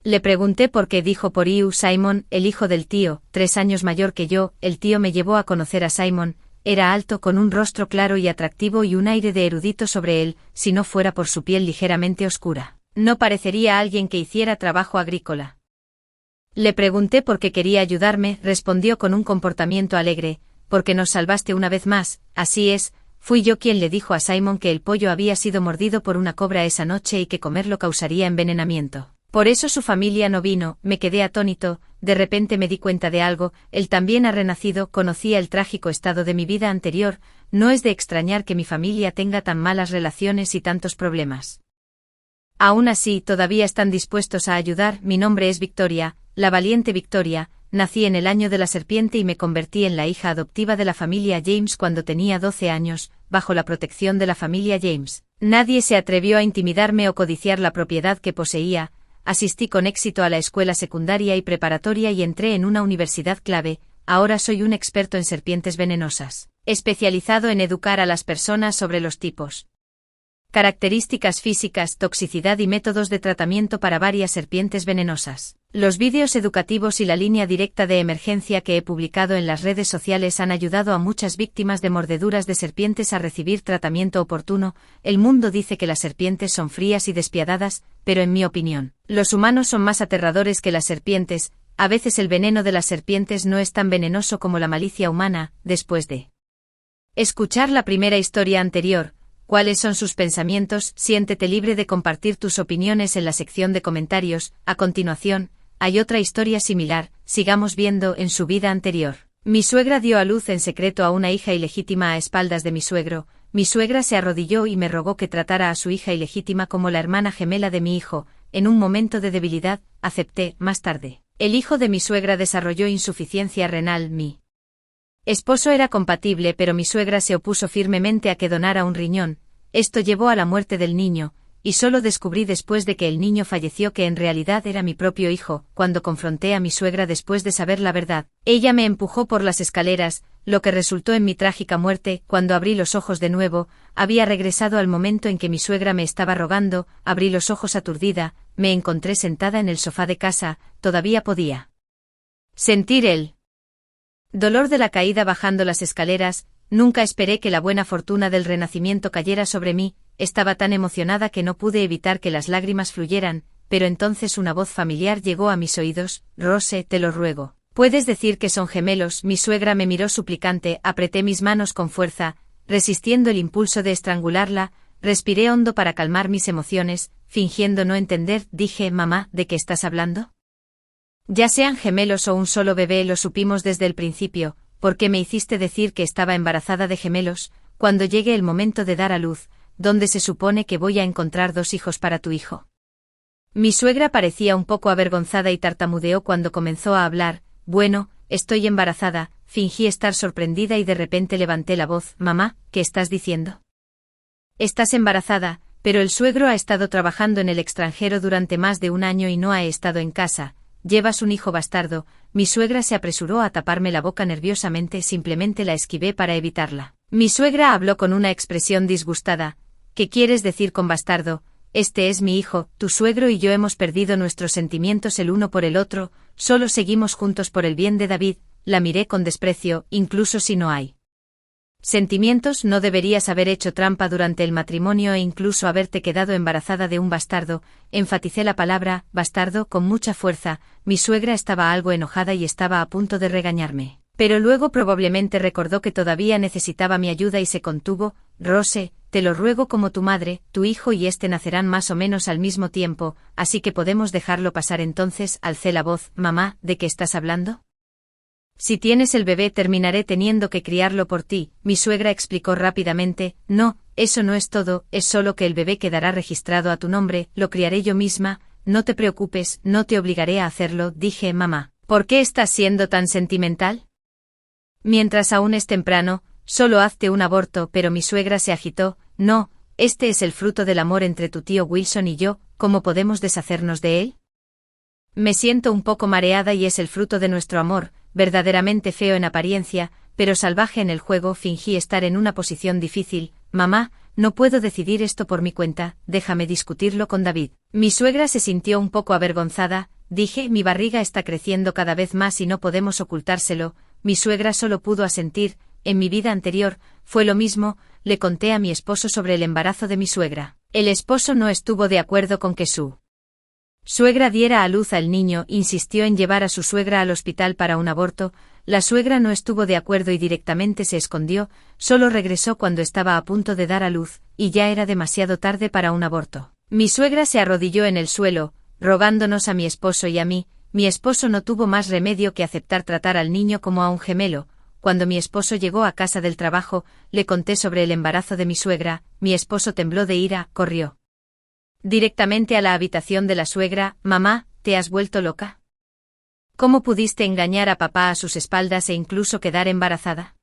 Le pregunté por qué. Dijo: por Simon, el hijo del tío, 3 años mayor que yo. El tío me llevó a conocer a Simon. Era alto, con un rostro claro y atractivo y un aire de erudito sobre él. Si no fuera por su piel ligeramente oscura, no parecería alguien que hiciera trabajo agrícola. Le pregunté por qué quería ayudarme. Respondió con un comportamiento alegre: porque nos salvaste una vez más. Así es, fui yo quien le dijo a Simon que el pollo había sido mordido por una cobra esa noche y que comerlo causaría envenenamiento. Por eso su familia no vino. Me quedé atónito. De repente me di cuenta de algo: él también ha renacido. Conocía el trágico estado de mi vida anterior. No es de extrañar que mi familia tenga tan malas relaciones y tantos problemas. Aún así, todavía están dispuestos a ayudar. Mi nombre es Victoria, la valiente Victoria. Nací en el año de la serpiente y me convertí en la hija adoptiva de la familia James cuando tenía 12 años, bajo la protección de la familia James. Nadie se atrevió a intimidarme o codiciar la propiedad que poseía. Asistí con éxito a la escuela secundaria y preparatoria y entré en una universidad clave. Ahora soy un experto en serpientes venenosas, especializado en educar a las personas sobre los tipos, características físicas, toxicidad y métodos de tratamiento para varias serpientes venenosas. Los vídeos educativos y la línea directa de emergencia que he publicado en las redes sociales han ayudado a muchas víctimas de mordeduras de serpientes a recibir tratamiento oportuno. El mundo dice que las serpientes son frías y despiadadas, pero en mi opinión, los humanos son más aterradores que las serpientes. A veces el veneno de las serpientes no es tan venenoso como la malicia humana. Después de escuchar la primera historia anterior, ¿cuáles son sus pensamientos? Siéntete libre de compartir tus opiniones en la sección de comentarios. A continuación, hay otra historia similar. Sigamos viendo. En su vida anterior, mi suegra dio a luz en secreto a una hija ilegítima a espaldas de mi suegro. Mi suegra se arrodilló y me rogó que tratara a su hija ilegítima como la hermana gemela de mi hijo. En un momento de debilidad, acepté. Más tarde, el hijo de mi suegra desarrolló insuficiencia renal. Mi esposo era compatible, pero mi suegra se opuso firmemente a que donara un riñón. Esto llevó a la muerte del niño, y solo descubrí después de que el niño falleció que en realidad era mi propio hijo. Cuando confronté a mi suegra después de saber la verdad, ella me empujó por las escaleras, lo que resultó en mi trágica muerte. Cuando abrí los ojos de nuevo, había regresado al momento en que mi suegra me estaba rogando. Abrí los ojos aturdida, me encontré sentada en el sofá de casa. Todavía podía sentir el dolor de la caída bajando las escaleras. Nunca esperé que la buena fortuna del renacimiento cayera sobre mí. Estaba tan emocionada que no pude evitar que las lágrimas fluyeran, pero entonces una voz familiar llegó a mis oídos: Rose, te lo ruego, ¿puedes decir que son gemelos? Mi suegra me miró suplicante. Apreté mis manos con fuerza, resistiendo el impulso de estrangularla. Respiré hondo para calmar mis emociones. Fingiendo no entender, dije: mamá, ¿de qué estás hablando? Ya sean gemelos o un solo bebé, lo supimos desde el principio. ¿Por qué me hiciste decir que estaba embarazada de gemelos? Cuando llegue el momento de dar a luz, ¿dónde se supone que voy a encontrar 2 hijos para tu hijo? Mi suegra parecía un poco avergonzada y tartamudeó cuando comenzó a hablar. Bueno, estoy embarazada. Fingí estar sorprendida y de repente levanté la voz. Mamá, ¿qué estás diciendo? Estás embarazada, pero el suegro ha estado trabajando en el extranjero durante más de un año y no ha estado en casa. Llevas un hijo bastardo. Mi suegra se apresuró a taparme la boca nerviosamente. Simplemente la esquivé para evitarla. Mi suegra habló con una expresión disgustada. ¿Qué quieres decir con bastardo? Este es mi hijo. Tu suegro y yo hemos perdido nuestros sentimientos el uno por el otro. Solo seguimos juntos por el bien de David. La miré con desprecio. Incluso si no hay sentimientos, no deberías haber hecho trampa durante el matrimonio e incluso haberte quedado embarazada de un bastardo. Enfaticé la palabra bastardo con mucha fuerza. Mi suegra estaba algo enojada y estaba a punto de regañarme, pero luego probablemente recordó que todavía necesitaba mi ayuda y se contuvo. Rose, te lo ruego como tu madre, tu hijo y este nacerán más o menos al mismo tiempo, así que podemos dejarlo pasar entonces. Alcé la voz. Mamá, ¿de qué estás hablando? Si tienes el bebé terminaré teniendo que criarlo por ti. Mi suegra explicó rápidamente. No, eso no es todo, es solo que el bebé quedará registrado a tu nombre, lo criaré yo misma. No te preocupes, no te obligaré a hacerlo. Dije: mamá, ¿por qué estás siendo tan sentimental? Mientras aún es temprano, solo hazte un aborto, pero mi suegra se agitó. No, este es el fruto del amor entre tu tío Wilson y yo, ¿cómo podemos deshacernos de él? Me siento un poco mareada y es el fruto de nuestro amor, verdaderamente feo en apariencia, pero salvaje en el juego. Fingí estar en una posición difícil. Mamá, no puedo decidir esto por mi cuenta, déjame discutirlo con David. Mi suegra se sintió un poco avergonzada, dije, mi barriga está creciendo cada vez más y no podemos ocultárselo. Mi suegra solo pudo asentir. En mi vida anterior, fue lo mismo, le conté a mi esposo sobre el embarazo de mi suegra. El esposo no estuvo de acuerdo con que su suegra diera a luz al niño, insistió en llevar a su suegra al hospital para un aborto. La suegra no estuvo de acuerdo y directamente se escondió, solo regresó cuando estaba a punto de dar a luz, y ya era demasiado tarde para un aborto. Mi suegra se arrodilló en el suelo, rogándonos a mi esposo y a mí. Mi esposo no tuvo más remedio que aceptar tratar al niño como a un gemelo. Cuando mi esposo llegó a casa del trabajo, le conté sobre el embarazo de mi suegra. Mi esposo tembló de ira, corrió directamente a la habitación de la suegra. Mamá, ¿te has vuelto loca? ¿Cómo pudiste engañar a papá a sus espaldas e incluso quedar embarazada?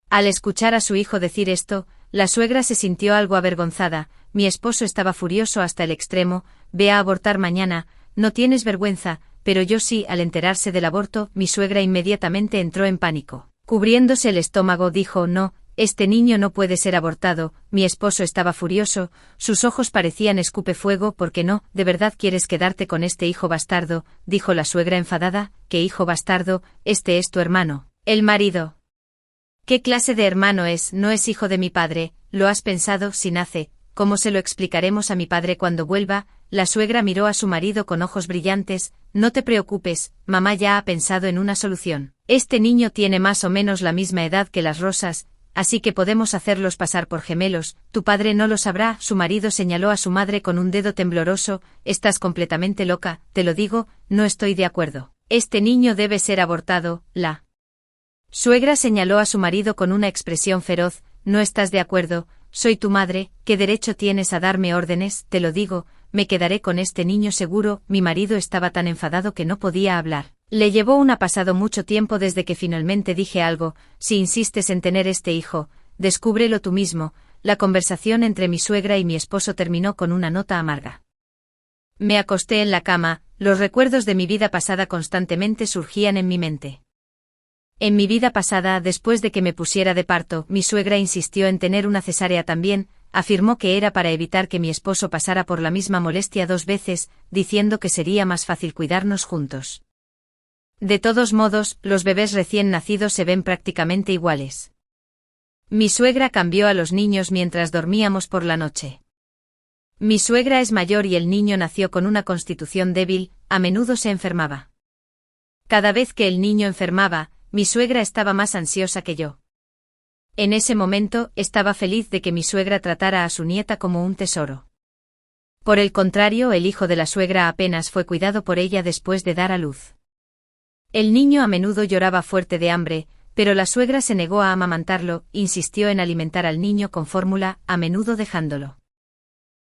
Al escuchar a su hijo decir esto, la suegra se sintió algo avergonzada. Mi esposo estaba furioso hasta el extremo. Ve a abortar mañana, no tienes vergüenza. Pero yo sí. Al enterarse del aborto, mi suegra inmediatamente entró en pánico. Cubriéndose el estómago dijo, no, este niño no puede ser abortado. Mi esposo estaba furioso, sus ojos parecían escupefuego. ¿Por qué no? ¿De verdad quieres quedarte con este hijo bastardo?, dijo la suegra enfadada. ¿Qué hijo bastardo? Este es tu hermano, el marido. ¿Qué clase de hermano es? No es hijo de mi padre. ¿Lo has pensado? Si nace, ¿cómo se lo explicaremos a mi padre cuando vuelva? La suegra miró a su marido con ojos brillantes. No te preocupes, mamá ya ha pensado en una solución. Este niño tiene más o menos la misma edad que las Rosas, así que podemos hacerlos pasar por gemelos. Tu padre no lo sabrá. Su marido señaló a su madre con un dedo tembloroso. Estás completamente loca, te lo digo, no estoy de acuerdo. Este niño debe ser abortado. La suegra señaló a su marido con una expresión feroz. No estás de acuerdo, soy tu madre, ¿qué derecho tienes a darme órdenes? Te lo digo, me quedaré con este niño seguro. Mi marido estaba tan enfadado que no podía hablar. Le llevó una pasado mucho tiempo desde que finalmente dije algo. Si insistes en tener este hijo, descúbrelo tú mismo. La conversación entre mi suegra y mi esposo terminó con una nota amarga. Me acosté en la cama, los recuerdos de mi vida pasada constantemente surgían en mi mente. En mi vida pasada, después de que me pusiera de parto, mi suegra insistió en tener una cesárea también. Afirmó que era para evitar que mi esposo pasara por la misma molestia 2 veces, diciendo que sería más fácil cuidarnos juntos. De todos modos, los bebés recién nacidos se ven prácticamente iguales. Mi suegra cambió a los niños mientras dormíamos por la noche. Mi suegra es mayor y el niño nació con una constitución débil, a menudo se enfermaba. Cada vez que el niño enfermaba, mi suegra estaba más ansiosa que yo. En ese momento, estaba feliz de que mi suegra tratara a su nieta como un tesoro. Por el contrario, el hijo de la suegra apenas fue cuidado por ella después de dar a luz. El niño a menudo lloraba fuerte de hambre, pero la suegra se negó a amamantarlo, insistió en alimentar al niño con fórmula, a menudo dejándolo.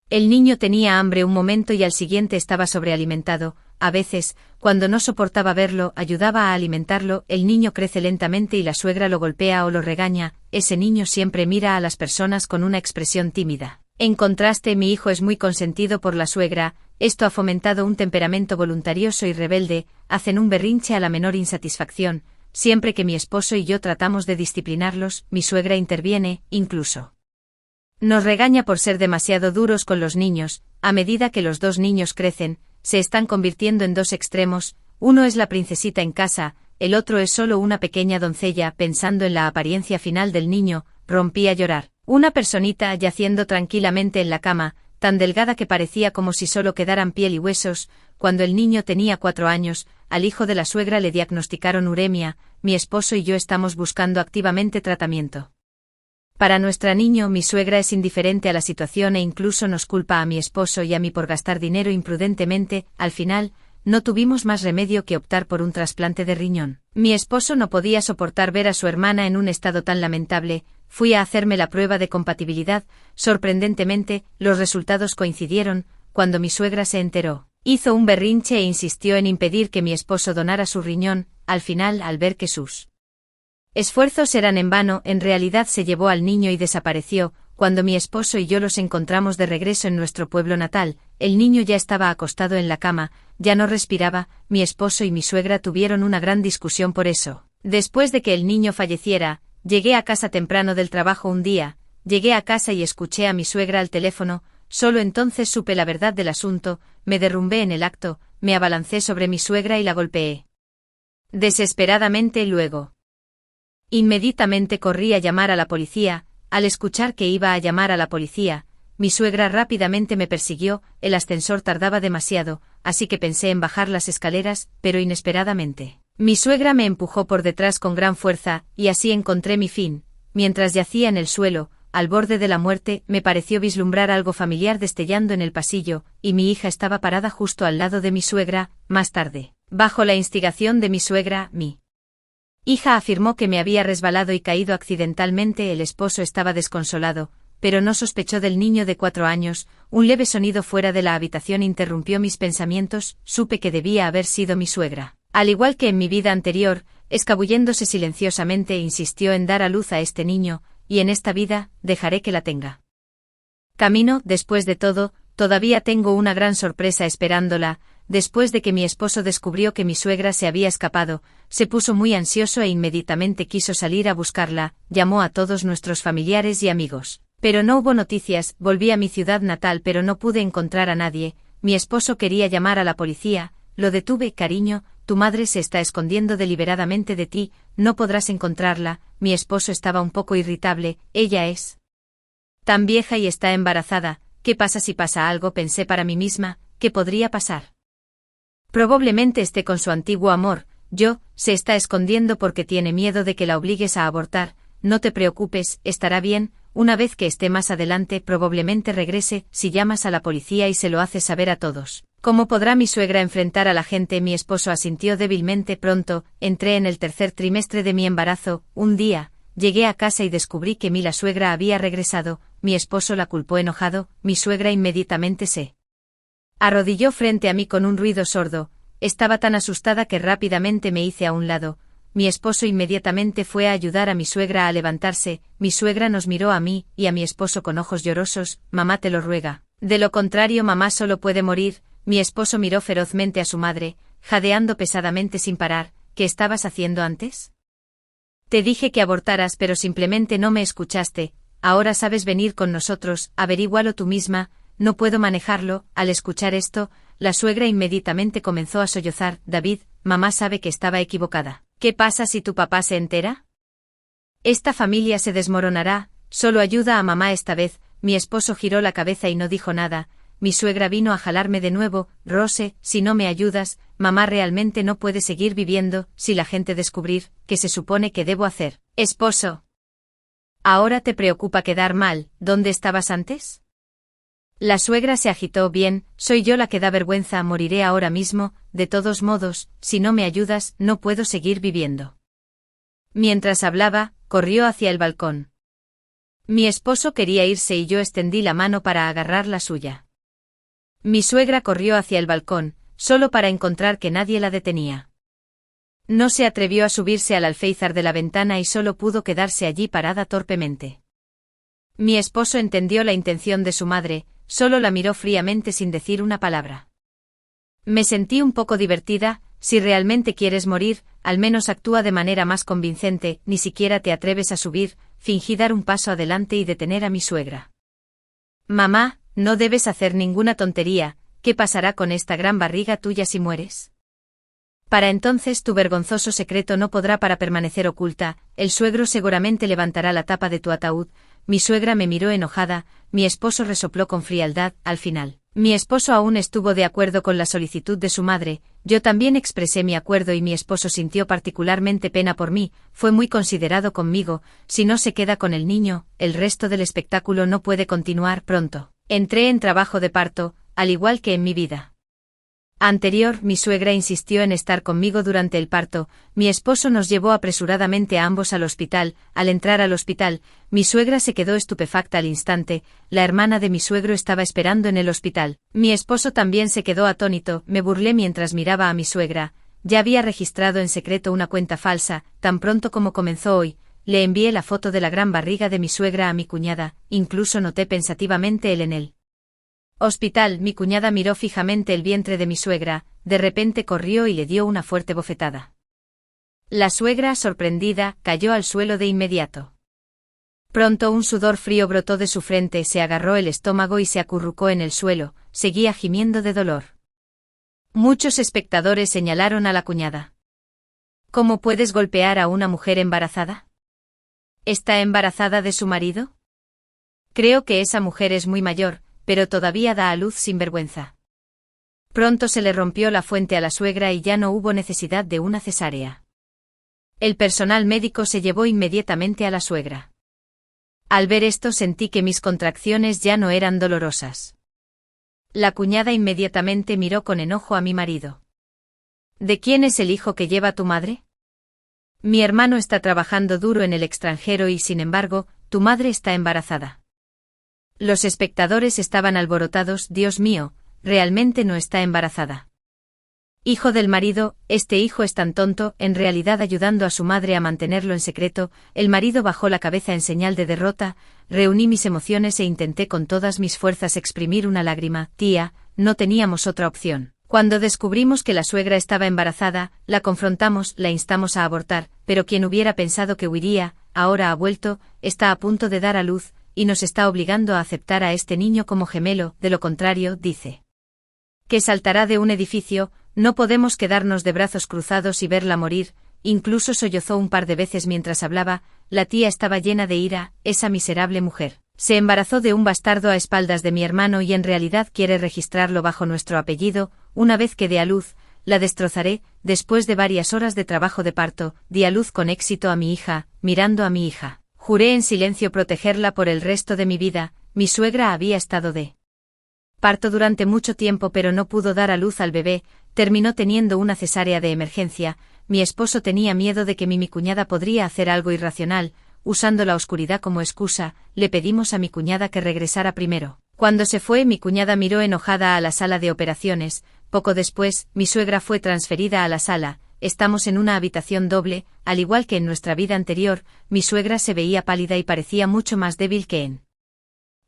El niño tenía hambre un momento y al siguiente estaba sobrealimentado. A veces, cuando no soportaba verlo, ayudaba a alimentarlo. El niño crece lentamente y la suegra lo golpea o lo regaña. Ese niño siempre mira a las personas con una expresión tímida. En contraste, mi hijo es muy consentido por la suegra. Esto ha fomentado un temperamento voluntarioso y rebelde. Hacen un berrinche a la menor insatisfacción. Siempre que mi esposo y yo tratamos de disciplinarlos, mi suegra interviene, incluso nos regaña por ser demasiado duros con los niños. A medida que los 2 niños crecen, se están convirtiendo en 2 extremos. Uno es la princesita en casa, el otro es solo una pequeña doncella. Pensando en la apariencia final del niño, rompí a llorar. Una personita yaciendo tranquilamente en la cama, tan delgada que parecía como si solo quedaran piel y huesos. Cuando el niño tenía 4 años, al hijo de la suegra le diagnosticaron uremia. Mi esposo y yo estamos buscando activamente tratamiento para nuestro niño. Mi suegra es indiferente a la situación e incluso nos culpa a mi esposo y a mí por gastar dinero imprudentemente. Al final, no tuvimos más remedio que optar por un trasplante de riñón. Mi esposo no podía soportar ver a su hermana en un estado tan lamentable. Fui a hacerme la prueba de compatibilidad. Sorprendentemente, los resultados coincidieron. Cuando mi suegra se enteró, hizo un berrinche e insistió en impedir que mi esposo donara su riñón. Al final, al ver que sus Esfuerzos eran en vano, en realidad se llevó al niño y desapareció. Cuando mi esposo y yo los encontramos de regreso en nuestro pueblo natal, el niño ya estaba acostado en la cama, ya no respiraba. Mi esposo y mi suegra tuvieron una gran discusión por eso. Después de que el niño falleciera, llegué a casa temprano del trabajo un día, llegué a casa y escuché a mi suegra al teléfono, solo entonces supe la verdad del asunto, me derrumbé en el acto, me abalancé sobre mi suegra y la golpeé. Desesperadamente luego. Inmediatamente corrí a llamar a la policía. Al escuchar que iba a llamar a la policía, mi suegra rápidamente me persiguió, el ascensor tardaba demasiado, así que pensé en bajar las escaleras, pero inesperadamente. Mi suegra me empujó por detrás con gran fuerza, y así encontré mi fin. Mientras yacía en el suelo, al borde de la muerte, me pareció vislumbrar algo familiar destellando en el pasillo, y mi hija estaba parada justo al lado de mi suegra. Más tarde, bajo la instigación de mi suegra, mi hija afirmó que me había resbalado y caído accidentalmente. El esposo estaba desconsolado, pero no sospechó del niño de 4 años. Un leve sonido fuera de la habitación interrumpió mis pensamientos, supe que debía haber sido mi suegra. Al igual que en mi vida anterior, escabulléndose silenciosamente insistió en dar a luz a este niño, y en esta vida, dejaré que la tenga. Camino, después de todo, todavía tengo una gran sorpresa esperándola. Después de que mi esposo descubrió que mi suegra se había escapado, se puso muy ansioso e inmediatamente quiso salir a buscarla, llamó a todos nuestros familiares y amigos. Pero no hubo noticias, volví a mi ciudad natal pero no pude encontrar a nadie. Mi esposo quería llamar a la policía, lo detuve. Cariño, tu madre se está escondiendo deliberadamente de ti, no podrás encontrarla. Mi esposo estaba un poco irritable, ella es tan vieja y está embarazada, ¿qué pasa si pasa algo? Pensé para mí misma, ¿qué podría pasar? Probablemente esté con su antiguo amor, se está escondiendo porque tiene miedo de que la obligues a abortar. No te preocupes, estará bien, una vez que esté más adelante probablemente regrese. Si llamas a la policía y se lo haces saber a todos, ¿cómo podrá mi suegra enfrentar a la gente? Mi esposo asintió débilmente. Pronto, entré en el tercer trimestre de mi embarazo. Un día, llegué a casa y descubrí que la suegra había regresado. Mi esposo la culpó enojado, mi suegra inmediatamente se arrodilló frente a mí con un ruido sordo. Estaba tan asustada que rápidamente me hice a un lado. Mi esposo inmediatamente fue a ayudar a mi suegra a levantarse. Mi suegra nos miró a mí y a mi esposo con ojos llorosos. Mamá te lo ruega. De lo contrario mamá solo puede morir. Mi esposo miró ferozmente a su madre, jadeando pesadamente sin parar. ¿Qué estabas haciendo antes? Te dije que abortaras pero simplemente no me escuchaste. Ahora sabes venir con nosotros, averígualo tú misma. No puedo manejarlo. Al escuchar esto, la suegra inmediatamente comenzó a sollozar. David, mamá sabe que estaba equivocada. ¿Qué pasa si tu papá se entera? Esta familia se desmoronará. Solo ayuda a mamá esta vez. Mi esposo giró la cabeza y no dijo nada. Mi suegra vino a jalarme de nuevo. Rose, si no me ayudas, mamá realmente no puede seguir viviendo. Si la gente descubrir, ¿qué se supone que debo hacer? Esposo. ¿Ahora te preocupa quedar mal? ¿Dónde estabas antes? La suegra se agitó. Bien, soy yo la que da vergüenza, moriré ahora mismo. De todos modos, si no me ayudas, no puedo seguir viviendo. Mientras hablaba, corrió hacia el balcón. Mi esposo quería irse y yo extendí la mano para agarrar la suya. Mi suegra corrió hacia el balcón, solo para encontrar que nadie la detenía. No se atrevió a subirse al alféizar de la ventana y solo pudo quedarse allí parada torpemente. Mi esposo entendió la intención de su madre, solo la miró fríamente sin decir una palabra. Me sentí un poco divertida. Si realmente quieres morir, al menos actúa de manera más convincente. Ni siquiera te atreves a subir. Fingí dar un paso adelante y detener a mi suegra. Mamá, no debes hacer ninguna tontería. ¿Qué pasará con esta gran barriga tuya si mueres? Para entonces tu vergonzoso secreto no podrá permanecer oculta. El suegro seguramente levantará la tapa de tu ataúd. Mi suegra me miró enojada. Mi esposo resopló con frialdad. Al final, mi esposo aún estuvo de acuerdo con la solicitud de su madre. Yo también expresé mi acuerdo y mi esposo sintió particularmente pena por mí. Fue muy considerado conmigo. Si no se queda con el niño, el resto del espectáculo no puede continuar. Pronto entré en trabajo de parto, al igual que en mi vida anterior. Mi suegra insistió en estar conmigo durante el parto. Mi esposo nos llevó apresuradamente a ambos al hospital. Al entrar al hospital, mi suegra se quedó estupefacta al instante. La hermana de mi suegro estaba esperando en el hospital. Mi esposo también se quedó atónito. Me burlé mientras miraba a mi suegra. Ya había registrado en secreto una cuenta falsa, tan pronto como comenzó hoy, le envié la foto de la gran barriga de mi suegra a mi cuñada, incluso noté pensativamente el en el hospital. Mi cuñada miró fijamente el vientre de mi suegra, de repente corrió y le dio una fuerte bofetada. La suegra, sorprendida, cayó al suelo de inmediato. Pronto un sudor frío brotó de su frente, se agarró el estómago y se acurrucó en el suelo, seguía gimiendo de dolor. Muchos espectadores señalaron a la cuñada. ¿Cómo puedes golpear a una mujer embarazada? ¿Está embarazada de su marido? Creo que esa mujer es muy mayor, pero todavía da a luz sin vergüenza. Pronto se le rompió la fuente a la suegra y ya no hubo necesidad de una cesárea. El personal médico se llevó inmediatamente a la suegra. Al ver esto sentí que mis contracciones ya no eran dolorosas. La cuñada inmediatamente miró con enojo a mi marido. ¿De quién es el hijo que lleva tu madre? Mi hermano está trabajando duro en el extranjero y sin embargo, tu madre está embarazada. Los espectadores estaban alborotados. Dios mío, realmente no está embarazada. Hijo del marido, este hijo es tan tonto. En realidad, ayudando a su madre a mantenerlo en secreto, el marido bajó la cabeza en señal de derrota. Reuní mis emociones e intenté con todas mis fuerzas exprimir una lágrima. Tía, no teníamos otra opción. Cuando descubrimos que la suegra estaba embarazada, la confrontamos, la instamos a abortar, pero quien hubiera pensado que huiría, ahora ha vuelto, está a punto de dar a luz, y nos está obligando a aceptar a este niño como gemelo. De lo contrario, dice que saltará de un edificio. No podemos quedarnos de brazos cruzados y verla morir. Incluso sollozó un par de veces mientras hablaba. La tía estaba llena de ira. Esa miserable mujer se embarazó de un bastardo a espaldas de mi hermano y en realidad quiere registrarlo bajo nuestro apellido. Una vez que dé a luz, la destrozaré. Después de varias horas de trabajo de parto, di a luz con éxito a mi hija. Mirando a mi hija, juré en silencio protegerla por el resto de mi vida. Mi suegra había estado de parto durante mucho tiempo pero no pudo dar a luz al bebé. Terminó teniendo una cesárea de emergencia. Mi esposo tenía miedo de que mi cuñada podría hacer algo irracional. Usando la oscuridad como excusa, le pedimos a mi cuñada que regresara primero. Cuando se fue, mi cuñada miró enojada a la sala de operaciones. Poco después, mi suegra fue transferida a la sala. Estamos en una habitación doble. Al igual que en nuestra vida anterior, mi suegra se veía pálida y parecía mucho más débil que en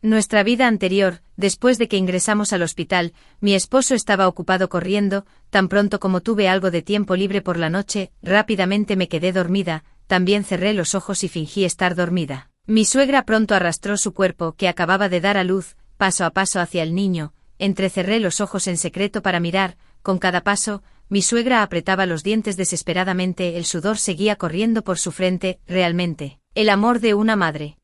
nuestra vida anterior. Después de que ingresamos al hospital, mi esposo estaba ocupado corriendo. Tan pronto como tuve algo de tiempo libre por la noche, rápidamente me quedé dormida. También cerré los ojos y fingí estar dormida. Mi suegra pronto arrastró su cuerpo, que acababa de dar a luz, paso a paso hacia el niño. Entrecerré los ojos en secreto para mirar. Con cada paso, mi suegra apretaba los dientes desesperadamente. El sudor seguía corriendo por su frente. Realmente, el amor de una madre.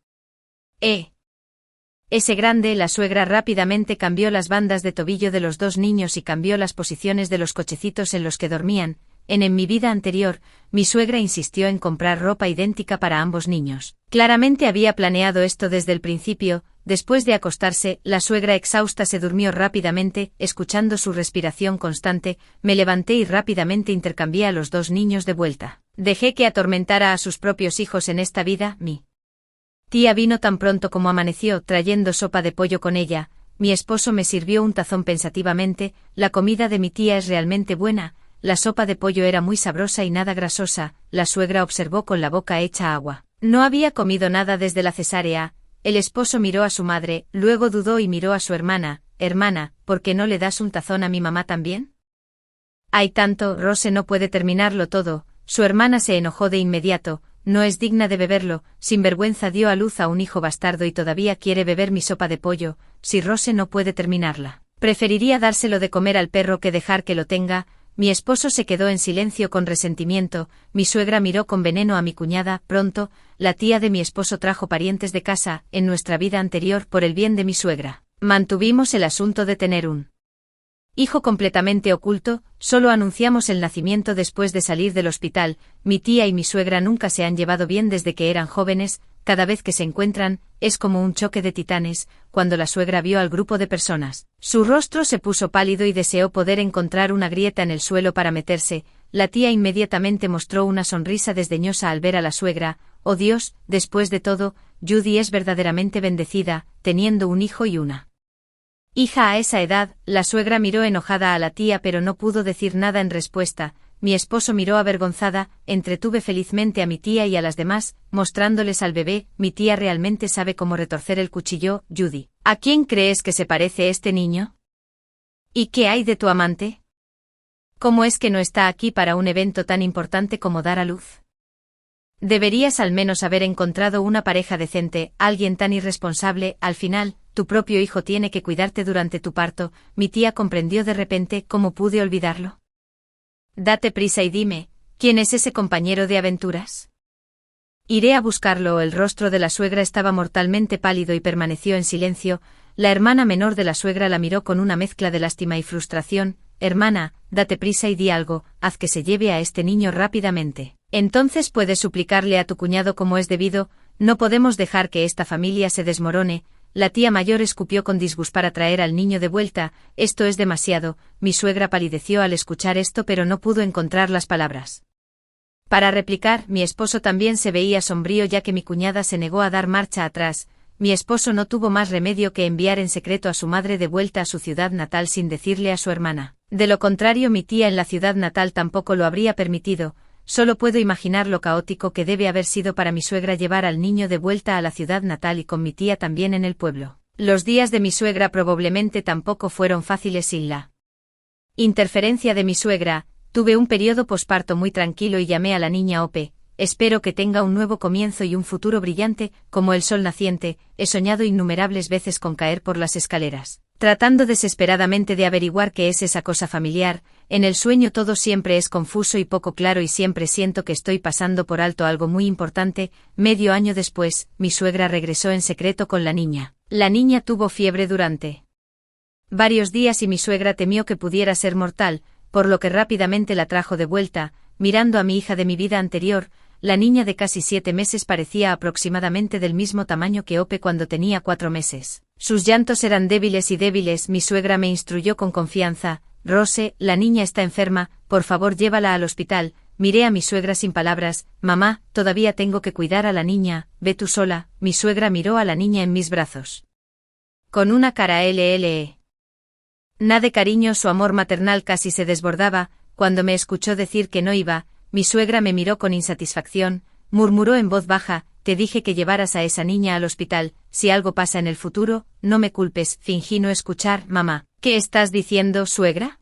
Ese grande. La suegra rápidamente cambió las bandas de tobillo de los dos niños y cambió las posiciones de los cochecitos en los que dormían. En mi vida anterior, mi suegra insistió en comprar ropa idéntica para ambos niños. Claramente había planeado esto desde el principio. Después de acostarse, la suegra exhausta se durmió rápidamente. Escuchando su respiración constante, me levanté y rápidamente intercambié a los dos niños de vuelta. Dejé que atormentara a sus propios hijos en esta vida. Mi tía vino tan pronto como amaneció, trayendo sopa de pollo con ella. Mi esposo me sirvió un tazón pensativamente. La comida de mi tía es realmente buena. La sopa de pollo era muy sabrosa y nada grasosa. La suegra observó con la boca hecha agua. No había comido nada desde la cesárea. El esposo miró a su madre, luego dudó y miró a su hermana. Hermana, ¿por qué no le das un tazón a mi mamá también? Hay tanto. Rose no puede terminarlo todo. Su hermana se enojó de inmediato. No es digna de beberlo. Sin vergüenza dio a luz a un hijo bastardo y todavía quiere beber mi sopa de pollo. Si Rose no puede terminarla, preferiría dárselo de comer al perro que dejar que lo tenga. Mi esposo se quedó en silencio con resentimiento. Mi suegra miró con veneno a mi cuñada. Pronto, la tía de mi esposo trajo parientes de casa. En nuestra vida anterior, por el bien de mi suegra, mantuvimos el asunto de tener un hijo completamente oculto. Solo anunciamos el nacimiento después de salir del hospital. Mi tía y mi suegra nunca se han llevado bien desde que eran jóvenes. Cada vez que se encuentran, es como un choque de titanes. Cuando la suegra vio al grupo de personas, su rostro se puso pálido y deseó poder encontrar una grieta en el suelo para meterse. La tía inmediatamente mostró una sonrisa desdeñosa al ver a la suegra. Oh Dios, después de todo, Judy es verdaderamente bendecida, teniendo un hijo y una hija a esa edad. La suegra miró enojada a la tía pero no pudo decir nada en respuesta. mi esposo miró avergonzada, entretuve felizmente a mi tía y a las demás, mostrándoles al bebé, mi tía realmente sabe cómo retorcer el cuchillo, Judy. ¿A quién crees que se parece este niño? ¿Y qué hay de tu amante? ¿Cómo es que no está aquí para un evento tan importante como dar a luz? Deberías al menos haber encontrado una pareja decente, alguien tan irresponsable, al final, tu propio hijo tiene que cuidarte durante tu parto. Mi tía comprendió de repente cómo pude olvidarlo. Date prisa y dime, ¿quién es ese compañero de aventuras? Iré a buscarlo. El rostro de la suegra estaba mortalmente pálido y permaneció en silencio. La hermana menor de la suegra la miró con una mezcla de lástima y frustración. Hermana, date prisa y di algo, haz que se lleve a este niño rápidamente. Entonces puedes suplicarle a tu cuñado como es debido, no podemos dejar que esta familia se desmorone. La tía mayor escupió con disgusto para traer al niño de vuelta. Esto es demasiado. Mi suegra palideció al escuchar esto pero no pudo encontrar las palabras. Para replicar, mi esposo también se veía sombrío ya que mi cuñada se negó a dar marcha atrás. Mi esposo no tuvo más remedio que enviar en secreto a su madre de vuelta a su ciudad natal sin decirle a su hermana. De lo contrario, mi tía en la ciudad natal tampoco lo habría permitido. Solo puedo imaginar lo caótico que debe haber sido para mi suegra llevar al niño de vuelta a la ciudad natal y con mi tía también en el pueblo. Los días de mi suegra probablemente tampoco fueron fáciles sin la interferencia de mi suegra. Tuve un periodo posparto muy tranquilo y llamé a la niña Ope. Espero que tenga un nuevo comienzo y un futuro brillante, como el sol naciente. He soñado innumerables veces con caer por las escaleras, tratando desesperadamente de averiguar qué es esa cosa familiar. En el sueño todo siempre es confuso y poco claro y siempre siento que estoy pasando por alto algo muy importante. Medio año después, mi suegra regresó en secreto con la niña. La niña tuvo fiebre durante varios días y mi suegra temió que pudiera ser mortal, por lo que rápidamente la trajo de vuelta. Mirando a mi hija de mi vida anterior, la niña de casi 7 meses parecía aproximadamente del mismo tamaño que Ope cuando tenía 4 meses. Sus llantos eran débiles y débiles. Mi suegra me instruyó con confianza. Rose, la niña está enferma, por favor llévala al hospital. Miré a mi suegra sin palabras. Mamá, todavía tengo que cuidar a la niña, ve tú sola. Mi suegra miró a la niña en mis brazos con una cara nada de cariño. Su amor maternal casi se desbordaba. Cuando me escuchó decir que no iba, mi suegra me miró con insatisfacción, murmuró en voz baja, te dije que llevaras a esa niña al hospital. Si algo pasa en el futuro, no me culpes. Fingí no escuchar. Mamá, ¿qué estás diciendo, suegra?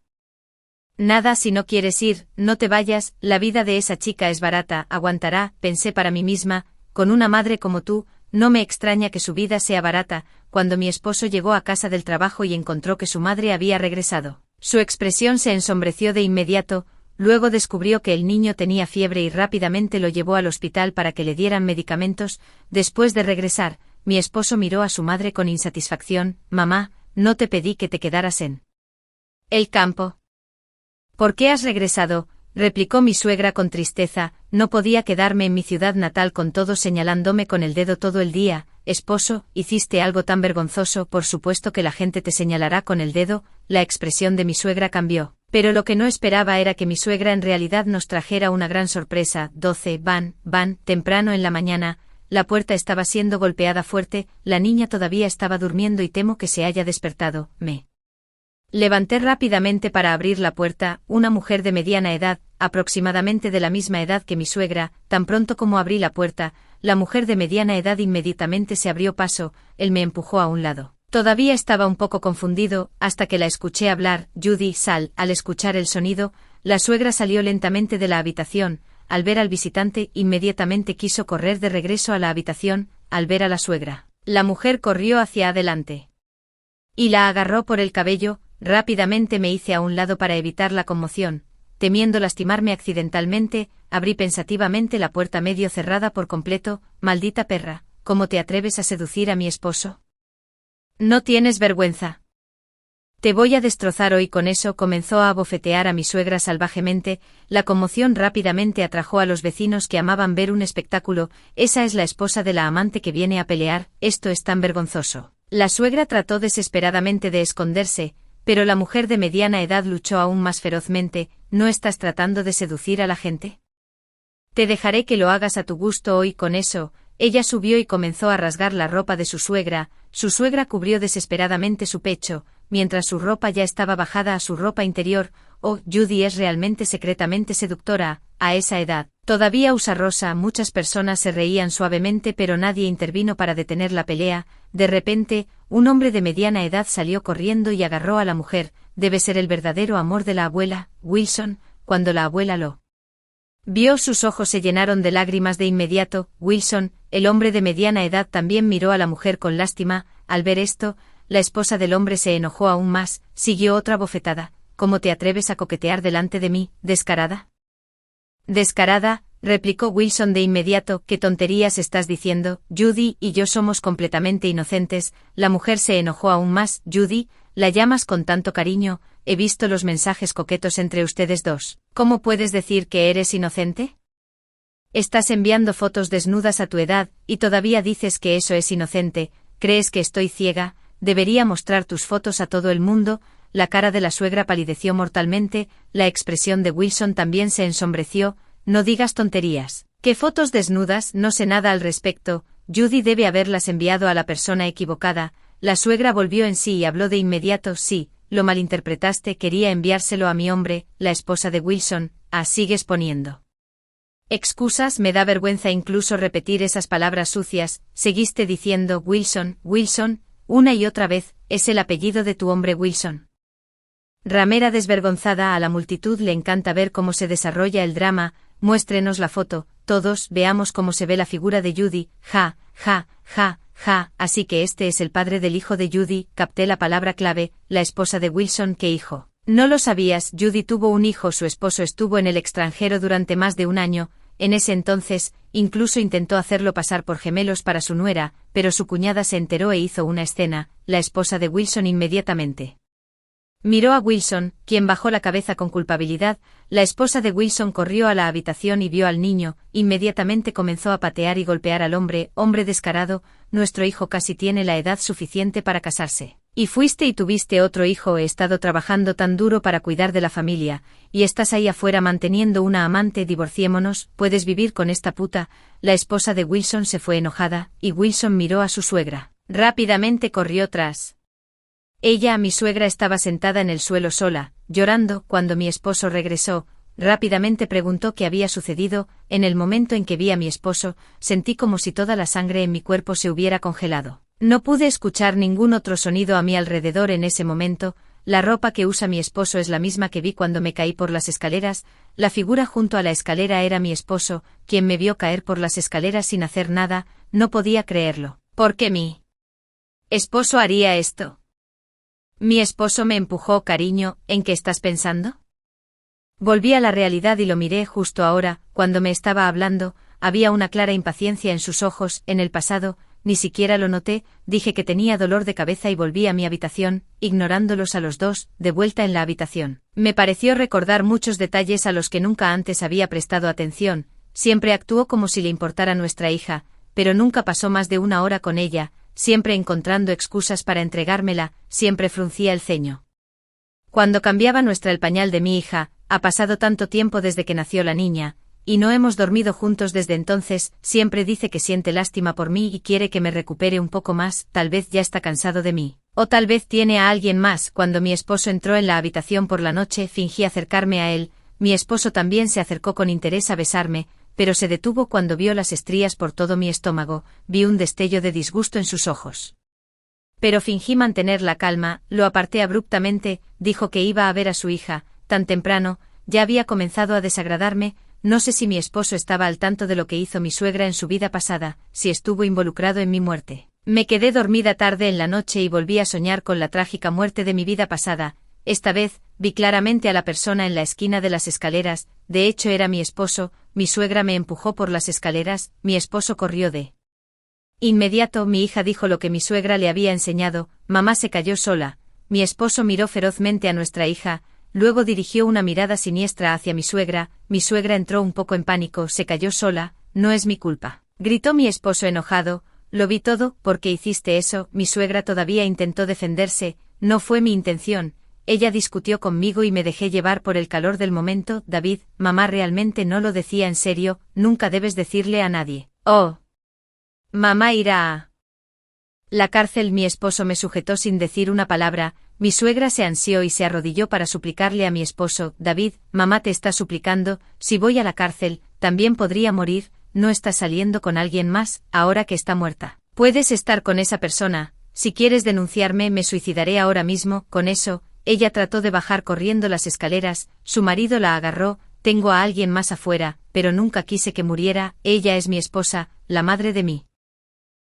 Nada. Si no quieres ir, no te vayas. La vida de esa chica es barata, aguantará. Pensé para mí misma, con una madre como tú, no me extraña que su vida sea barata. Cuando mi esposo llegó a casa del trabajo y encontró que su madre había regresado, su expresión se ensombreció de inmediato. Luego descubrió que el niño tenía fiebre y rápidamente lo llevó al hospital para que le dieran medicamentos. Después de regresar, mi esposo miró a su madre con insatisfacción. Mamá, no te pedí que te quedaras en el campo. ¿Por qué has regresado?, replicó mi suegra con tristeza. No podía quedarme en mi ciudad natal con todos señalándome con el dedo todo el día. Esposo, hiciste algo tan vergonzoso. Por supuesto que la gente te señalará con el dedo. La expresión de mi suegra cambió. Pero lo que no esperaba era que mi suegra en realidad nos trajera una gran sorpresa. 12, temprano en la mañana, la puerta estaba siendo golpeada fuerte. La niña todavía estaba durmiendo y temo que se haya despertado. Me levanté rápidamente para abrir la puerta. Una mujer de mediana edad, aproximadamente de la misma edad que mi suegra. Tan pronto como abrí la puerta, la mujer de mediana edad inmediatamente se abrió paso. Él me empujó a un lado. Todavía estaba un poco confundido, hasta que la escuché hablar. Judy, sal. Al escuchar el sonido, la suegra salió lentamente de la habitación. Al ver al visitante, inmediatamente quiso correr de regreso a la habitación. Al ver a la suegra, la mujer corrió hacia adelante y la agarró por el cabello. Rápidamente me hice a un lado para evitar la conmoción. Temiendo lastimarme accidentalmente, abrí pensativamente la puerta medio cerrada por completo. Maldita perra, ¿cómo te atreves a seducir a mi esposo? ¿No tienes vergüenza? Te voy a destrozar hoy. Con eso comenzó a abofetear a mi suegra salvajemente. La conmoción rápidamente atrajo a los vecinos que amaban ver un espectáculo. Esa es la esposa de la amante que viene a pelear. Esto es tan vergonzoso. La suegra trató desesperadamente de esconderse, pero la mujer de mediana edad luchó aún más ferozmente. ¿No estás tratando de seducir a la gente? Te dejaré que lo hagas a tu gusto hoy. Con eso, ella subió y comenzó a rasgar la ropa de su suegra. Su suegra cubrió desesperadamente su pecho, mientras su ropa ya estaba bajada a su ropa interior. oh, Judy es realmente secretamente seductora, a esa edad. Todavía usa rosa. Muchas personas se reían suavemente pero nadie intervino para detener la pelea. De repente, un hombre de mediana edad salió corriendo y agarró a la mujer. Debe ser el verdadero amor de la abuela, Wilson. Cuando la abuela lo vio, sus ojos se llenaron de lágrimas de inmediato. Wilson, el hombre de mediana edad, también miró a la mujer con lástima. Al ver esto, la esposa del hombre se enojó aún más, siguió otra bofetada. ¿Cómo te atreves a coquetear delante de mí, descarada? Descarada, replicó Wilson de inmediato. ¿Qué tonterías estás diciendo? Judy y yo somos completamente inocentes. La mujer se enojó aún más. Judy, la llamas con tanto cariño, he visto los mensajes coquetos entre ustedes dos. ¿Cómo puedes decir que eres inocente? Estás enviando fotos desnudas a tu edad, y todavía dices que eso es inocente. ¿Crees que estoy ciega? Debería mostrar tus fotos a todo el mundo. La cara de la suegra palideció mortalmente, la expresión de Wilson también se ensombreció. No digas tonterías. ¿Qué fotos desnudas? No sé nada al respecto. Judy debe haberlas enviado a la persona equivocada. La suegra volvió en sí y habló de inmediato. Sí, lo malinterpretaste, quería enviárselo a mi hombre, la esposa de Wilson. Ah, sigues poniendo excusas, me da vergüenza incluso repetir esas palabras sucias. Seguiste diciendo Wilson, Wilson, una y otra vez. Es el apellido de tu hombre Wilson. Ramera desvergonzada. A la multitud le encanta ver cómo se desarrolla el drama. Muéstrenos la foto, todos, veamos cómo se ve la figura de Judy. Ja, ja, ja, ja. Así que este es el padre del hijo de Judy. Capté la palabra clave, la esposa de Wilson. ¿Qué hijo? No lo sabías. Judy tuvo un hijo. Su esposo estuvo en el extranjero durante más de un año. En ese entonces, incluso intentó hacerlo pasar por gemelos para su nuera, pero su cuñada se enteró e hizo una escena. La esposa de Wilson inmediatamente miró a Wilson, quien bajó la cabeza con culpabilidad. La esposa de Wilson corrió a la habitación y vio al niño. Inmediatamente comenzó a patear y golpear al hombre. Hombre descarado, nuestro hijo casi tiene la edad suficiente para casarse. Y fuiste y tuviste otro hijo. He estado trabajando tan duro para cuidar de la familia, y estás ahí afuera manteniendo una amante. Divorciémonos, puedes vivir con esta puta. La esposa de Wilson se fue enojada, y Wilson miró a su suegra. Rápidamente corrió tras ella. Mi suegra estaba sentada en el suelo sola, llorando. Cuando mi esposo regresó, rápidamente preguntó qué había sucedido. En el momento en que vi a mi esposo, sentí como si toda la sangre en mi cuerpo se hubiera congelado. No pude escuchar ningún otro sonido a mi alrededor en ese momento. La ropa que usa mi esposo es la misma que vi cuando me caí por las escaleras. La figura junto a la escalera era mi esposo, quien me vio caer por las escaleras sin hacer nada. No podía creerlo. ¿Por qué mi esposo haría esto? Mi esposo me empujó. Cariño, ¿en qué estás pensando? Volví a la realidad y lo miré justo ahora. Cuando me estaba hablando, había una clara impaciencia en sus ojos. En el pasado, ni siquiera lo noté. Dije que tenía dolor de cabeza y volví a mi habitación, ignorándolos a los dos. De vuelta en la habitación, me pareció recordar muchos detalles a los que nunca antes había prestado atención. Siempre actuó como si le importara nuestra hija, pero nunca pasó más de una hora con ella, siempre encontrando excusas para entregármela. Siempre fruncía el ceño cuando cambiaba el pañal de mi hija. Ha pasado tanto tiempo desde que nació la niña, y no hemos dormido juntos desde entonces. Siempre dice que siente lástima por mí y quiere que me recupere un poco más. Tal vez ya está cansado de mí, o tal vez tiene a alguien más. Cuando mi esposo entró en la habitación por la noche, fingí acercarme a él. Mi esposo también se acercó con interés a besarme, pero se detuvo cuando vio las estrías por todo mi estómago. Vi un destello de disgusto en sus ojos, pero fingí mantener la calma. Lo aparté abruptamente. Dijo que iba a ver a su hija tan temprano. Ya había comenzado a desagradarme. No sé si mi esposo estaba al tanto de lo que hizo mi suegra en su vida pasada, si estuvo involucrado en mi muerte. Me quedé dormida tarde en la noche y volví a soñar con la trágica muerte de mi vida pasada. Esta vez, vi claramente a la persona en la esquina de las escaleras. De hecho era mi esposo. Mi suegra me empujó por las escaleras. Mi esposo corrió de inmediato. Mi hija dijo lo que mi suegra le había enseñado. Mamá se cayó sola. Mi esposo miró ferozmente a nuestra hija, luego dirigió una mirada siniestra hacia mi suegra. Mi suegra entró un poco en pánico. Se cayó sola. No es mi culpa, gritó mi esposo enojado. Lo vi todo. ¿Por qué hiciste eso? Mi suegra todavía intentó defenderse. No fue mi intención. Ella discutió conmigo y me dejé llevar por el calor del momento. David, mamá realmente no lo decía en serio. Nunca debes decirle a nadie. Oh. Mamá irá a la cárcel. Mi esposo me sujetó sin decir una palabra. mi suegra se ansió y se arrodilló para suplicarle a mi esposo: David, mamá te está suplicando, si voy a la cárcel, también podría morir, no estás saliendo con alguien más, ahora que está muerta. Puedes estar con esa persona, si quieres denunciarme me suicidaré ahora mismo. Con eso, ella trató de bajar corriendo las escaleras, su marido la agarró: tengo a alguien más afuera, pero nunca quise que muriera, ella es mi esposa, la madre de mi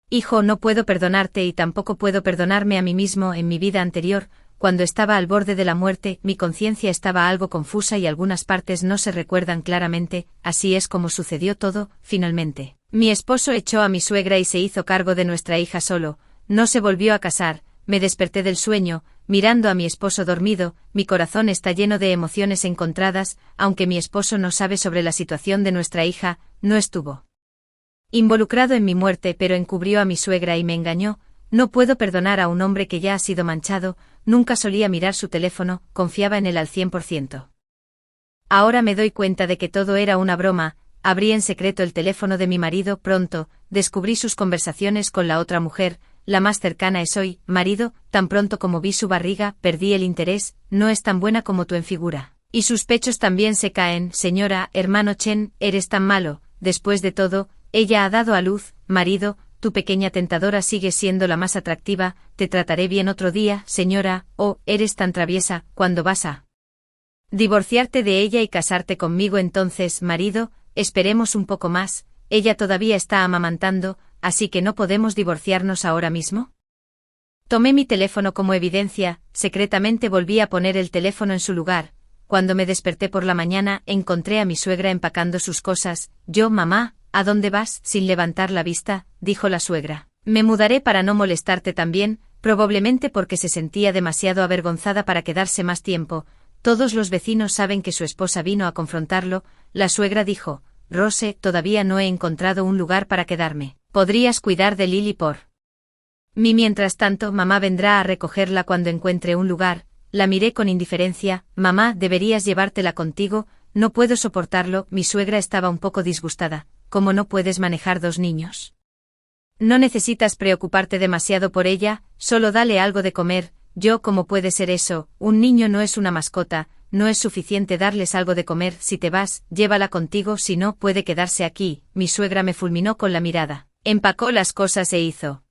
hijo. No puedo perdonarte y tampoco puedo perdonarme a mí mismo. En mi vida anterior, cuando estaba al borde de la muerte, mi conciencia estaba algo confusa y algunas partes no se recuerdan claramente, así es como sucedió todo. Finalmente, mi esposo echó a mi suegra y se hizo cargo de nuestra hija solo, no se volvió a casar. Me desperté del sueño, mirando a mi esposo dormido, mi corazón está lleno de emociones encontradas, aunque mi esposo no sabe sobre la situación de nuestra hija, no estuvo involucrado en mi muerte pero encubrió a mi suegra y me engañó. No puedo perdonar a un hombre que ya ha sido manchado, nunca solía mirar su teléfono, confiaba en él al 100%. Ahora me doy cuenta de que todo era una broma, abrí en secreto el teléfono de mi marido, pronto, descubrí sus conversaciones con la otra mujer, la más cercana es hoy, marido, tan pronto como vi su barriga, perdí el interés, no es tan buena como tú en figura. Y sus pechos también se caen, señora, hermano Chen, eres tan malo, después de todo, ella ha dado a luz, marido, tu pequeña tentadora sigue siendo la más atractiva, te trataré bien otro día, señora, oh, eres tan traviesa, ¿cuándo vas a divorciarte de ella y casarte conmigo entonces, marido? Esperemos un poco más, ella todavía está amamantando, así que no podemos divorciarnos ahora mismo. Tomé mi teléfono como evidencia, secretamente volví a poner el teléfono en su lugar. Cuando me desperté por la mañana, encontré a mi suegra empacando sus cosas. Yo, mamá, ¿a dónde vas? Sin levantar la vista, dijo la suegra. Me mudaré para no molestarte también, probablemente porque se sentía demasiado avergonzada para quedarse más tiempo. Todos los vecinos saben que su esposa vino a confrontarlo. La suegra dijo: Rose, todavía no he encontrado un lugar para quedarme. Podrías cuidar de Lily por mí. Mientras tanto, mamá vendrá a recogerla cuando encuentre un lugar. La miré con indiferencia. Mamá, deberías llevártela contigo, no puedo soportarlo. Mi suegra estaba un poco disgustada. ¿Cómo no puedes manejar 2 niños? No necesitas preocuparte demasiado por ella, solo dale algo de comer. Yo, ¿cómo puede ser eso? Un niño no es una mascota, no es suficiente darles algo de comer. Si te vas, llévala contigo, si no, puede quedarse aquí. Mi suegra me fulminó con la mirada. Empacó las cosas e hizo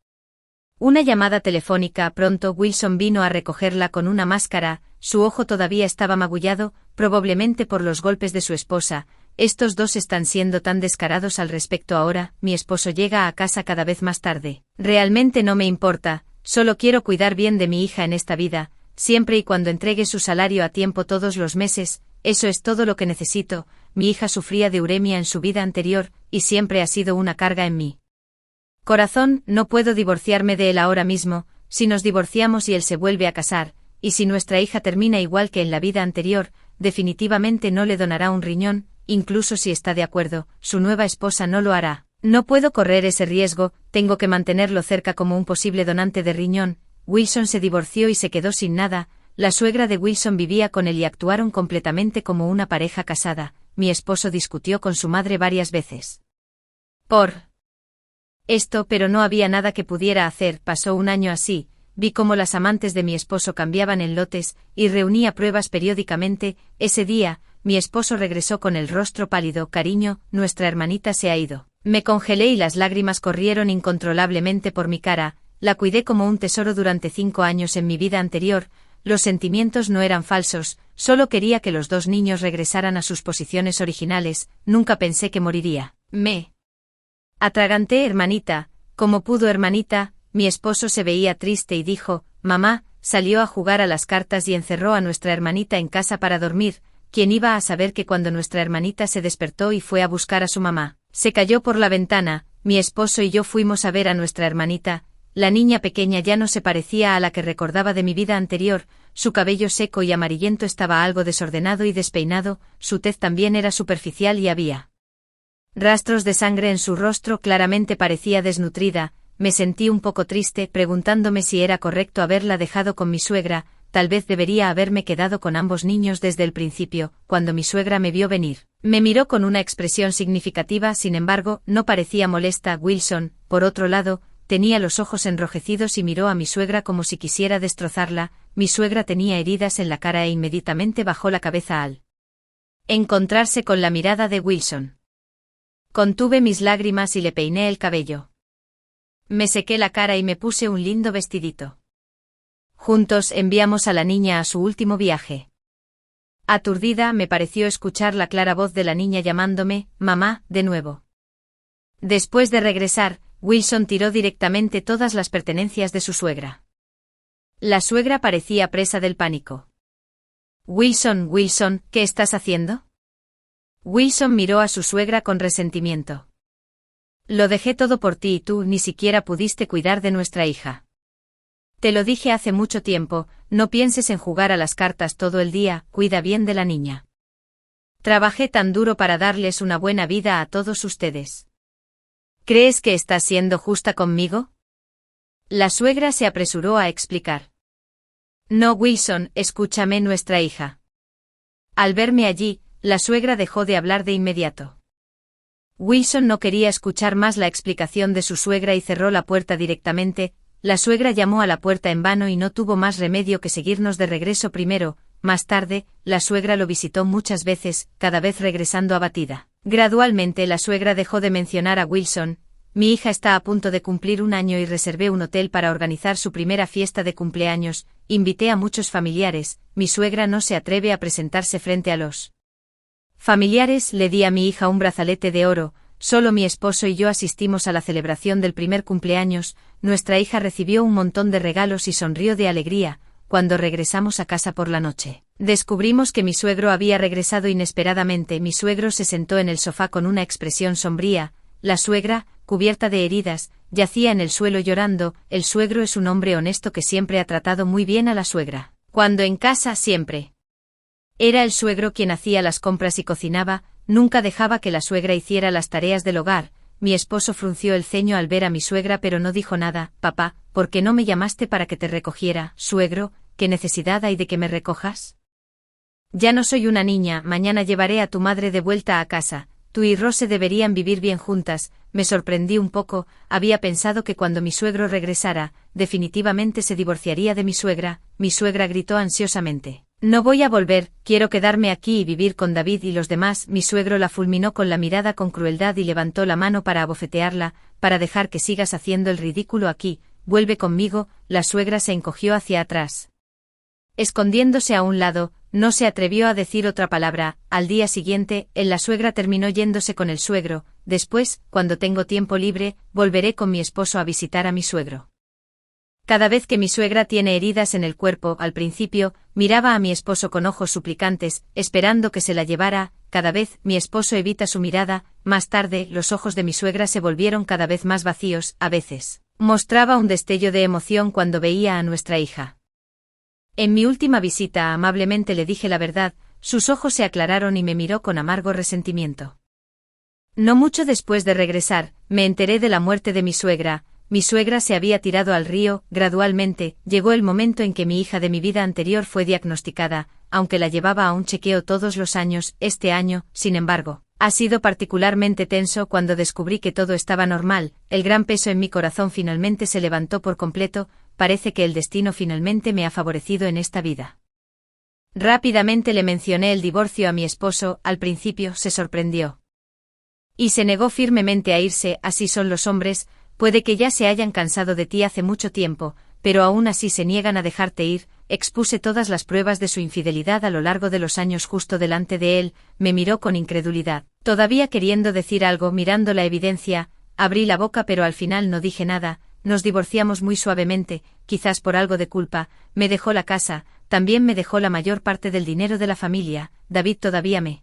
una llamada telefónica. Pronto Wilson vino a recogerla con una máscara, su ojo todavía estaba magullado, probablemente por los golpes de su esposa. Estos dos están siendo tan descarados al respecto ahora. Mi esposo llega a casa cada vez más tarde. Realmente no me importa, solo quiero cuidar bien de mi hija en esta vida, siempre y cuando entregue su salario a tiempo todos los meses, eso es todo lo que necesito. Mi hija sufría de uremia en su vida anterior, y siempre ha sido una carga en mí corazón. No puedo divorciarme de él ahora mismo. Si nos divorciamos y él se vuelve a casar, y si nuestra hija termina igual que en la vida anterior, definitivamente no le donará un riñón, incluso si está de acuerdo, su nueva esposa no lo hará. No puedo correr ese riesgo, tengo que mantenerlo cerca como un posible donante de riñón. Wilson se divorció y se quedó sin nada. La suegra de Wilson vivía con él y actuaron completamente como una pareja casada. Mi esposo discutió con su madre varias veces por esto, pero no había nada que pudiera hacer. Pasó un año así, vi cómo las amantes de mi esposo cambiaban en lotes, y reunía pruebas periódicamente. Ese día, mi esposo regresó con el rostro pálido. Cariño, nuestra hermanita se ha ido. Me congelé y las lágrimas corrieron incontrolablemente por mi cara. La cuidé como un tesoro durante 5 años en mi vida anterior. Los sentimientos no eran falsos, solo quería que los 2 niños regresaran a sus posiciones originales. Nunca pensé que moriría. Me atraganté. Hermanita, ¿cómo pudo, hermanita? Mi esposo se veía triste y dijo: mamá, salió a jugar a las cartas y encerró a nuestra hermanita en casa para dormir. ¿Quién iba a saber que cuando nuestra hermanita se despertó y fue a buscar a su mamá, se cayó por la ventana? Mi esposo y yo fuimos a ver a nuestra hermanita. La niña pequeña ya no se parecía a la que recordaba de mi vida anterior, su cabello seco y amarillento estaba algo desordenado y despeinado, su tez también era superficial y había rastros de sangre en su rostro. Claramente parecía desnutrida. Me sentí un poco triste, preguntándome si era correcto haberla dejado con mi suegra. Tal vez debería haberme quedado con ambos niños desde el principio. Cuando mi suegra me vio venir, me miró con una expresión significativa, sin embargo, no parecía molesta. Wilson, por otro lado, tenía los ojos enrojecidos y miró a mi suegra como si quisiera destrozarla. mi suegra tenía heridas en la cara e inmediatamente bajó la cabeza al encontrarse con la mirada de Wilson. Contuve mis lágrimas y le peiné el cabello. Me sequé la cara y me puse un lindo vestidito. Juntos enviamos a la niña a su último viaje. Aturdida me pareció escuchar la clara voz de la niña llamándome, mamá, de nuevo. Después de regresar, Wilson tiró directamente todas las pertenencias de su suegra. La suegra parecía presa del pánico. Wilson, Wilson, ¿qué estás haciendo? Wilson miró a su suegra con resentimiento. Lo dejé todo por ti y tú ni siquiera pudiste cuidar de nuestra hija. Te lo dije hace mucho tiempo, no pienses en jugar a las cartas todo el día, cuida bien de la niña. Trabajé tan duro para darles una buena vida a todos ustedes. ¿Crees que estás siendo justa conmigo? La suegra se apresuró a explicar. No, Wilson, escúchame, nuestra hija. Al verme allí, la suegra dejó de hablar de inmediato. Wilson no quería escuchar más la explicación de su suegra y cerró la puerta directamente. La suegra llamó a la puerta en vano y no tuvo más remedio que seguirnos de regreso primero. Más tarde, la suegra lo visitó muchas veces, cada vez regresando abatida. Gradualmente la suegra dejó de mencionar a Wilson. Mi hija está a punto de cumplir 1 año y reservé un hotel para organizar su primera fiesta de cumpleaños. Invité a muchos familiares. Mi suegra no se atreve a presentarse frente a los familiares. Le di a mi hija un brazalete de oro. Solo mi esposo y yo asistimos a la celebración del primer cumpleaños. Nuestra hija recibió un montón de regalos y sonrió de alegría. Cuando regresamos a casa por la noche, descubrimos que mi suegro había regresado inesperadamente. Mi suegro se sentó en el sofá con una expresión sombría. La suegra, cubierta de heridas, yacía en el suelo llorando. El suegro es un hombre honesto que siempre ha tratado muy bien a la suegra. Cuando en casa siempre era el suegro quien hacía las compras y cocinaba, nunca dejaba que la suegra hiciera las tareas del hogar. Mi esposo frunció el ceño al ver a mi suegra pero no dijo nada. Papá, ¿por qué no me llamaste para que te recogiera? Suegro, ¿qué necesidad hay de que me recojas? Ya no soy una niña, mañana llevaré a tu madre de vuelta a casa. Tú y Rose deberían vivir bien juntas. Me sorprendí un poco, había pensado que cuando mi suegro regresara, definitivamente se divorciaría de mi suegra. Mi suegra gritó ansiosamente. No voy a volver, quiero quedarme aquí y vivir con David y los demás. Mi suegro la fulminó con la mirada con crueldad y levantó la mano para abofetearla, para dejar que sigas haciendo el ridículo aquí. Vuelve conmigo. La suegra se encogió hacia atrás, escondiéndose a un lado, no se atrevió a decir otra palabra. Al día siguiente, la suegra terminó yéndose con el suegro. Después, cuando tengo tiempo libre, volveré con mi esposo a visitar a mi suegro. Cada vez que mi suegra tiene heridas en el cuerpo, al principio, miraba a mi esposo con ojos suplicantes, esperando que se la llevara. Cada vez, mi esposo evita su mirada. Más tarde, los ojos de mi suegra se volvieron cada vez más vacíos. A veces, mostraba un destello de emoción cuando veía a nuestra hija. En mi última visita amablemente le dije la verdad. Sus ojos se aclararon y me miró con amargo resentimiento. No mucho después de regresar, me enteré de la muerte de mi suegra. Mi suegra se había tirado al río. Gradualmente, llegó el momento en que mi hija de mi vida anterior fue diagnosticada, aunque la llevaba a un chequeo todos los años. Este año, sin embargo, ha sido particularmente tenso cuando descubrí que todo estaba normal. El gran peso en mi corazón finalmente se levantó por completo. Parece que el destino finalmente me ha favorecido en esta vida. Rápidamente le mencioné el divorcio a mi esposo. Al principio se sorprendió y se negó firmemente a irse. Así son los hombres. Puede que ya se hayan cansado de ti hace mucho tiempo, pero aún así se niegan a dejarte ir. Expuse todas las pruebas de su infidelidad a lo largo de los años justo delante de él. Me miró con incredulidad, todavía queriendo decir algo. Mirando la evidencia, abrí la boca pero al final no dije nada. Nos divorciamos muy suavemente, quizás por algo de culpa. Me dejó la casa, también me dejó la mayor parte del dinero de la familia. David todavía me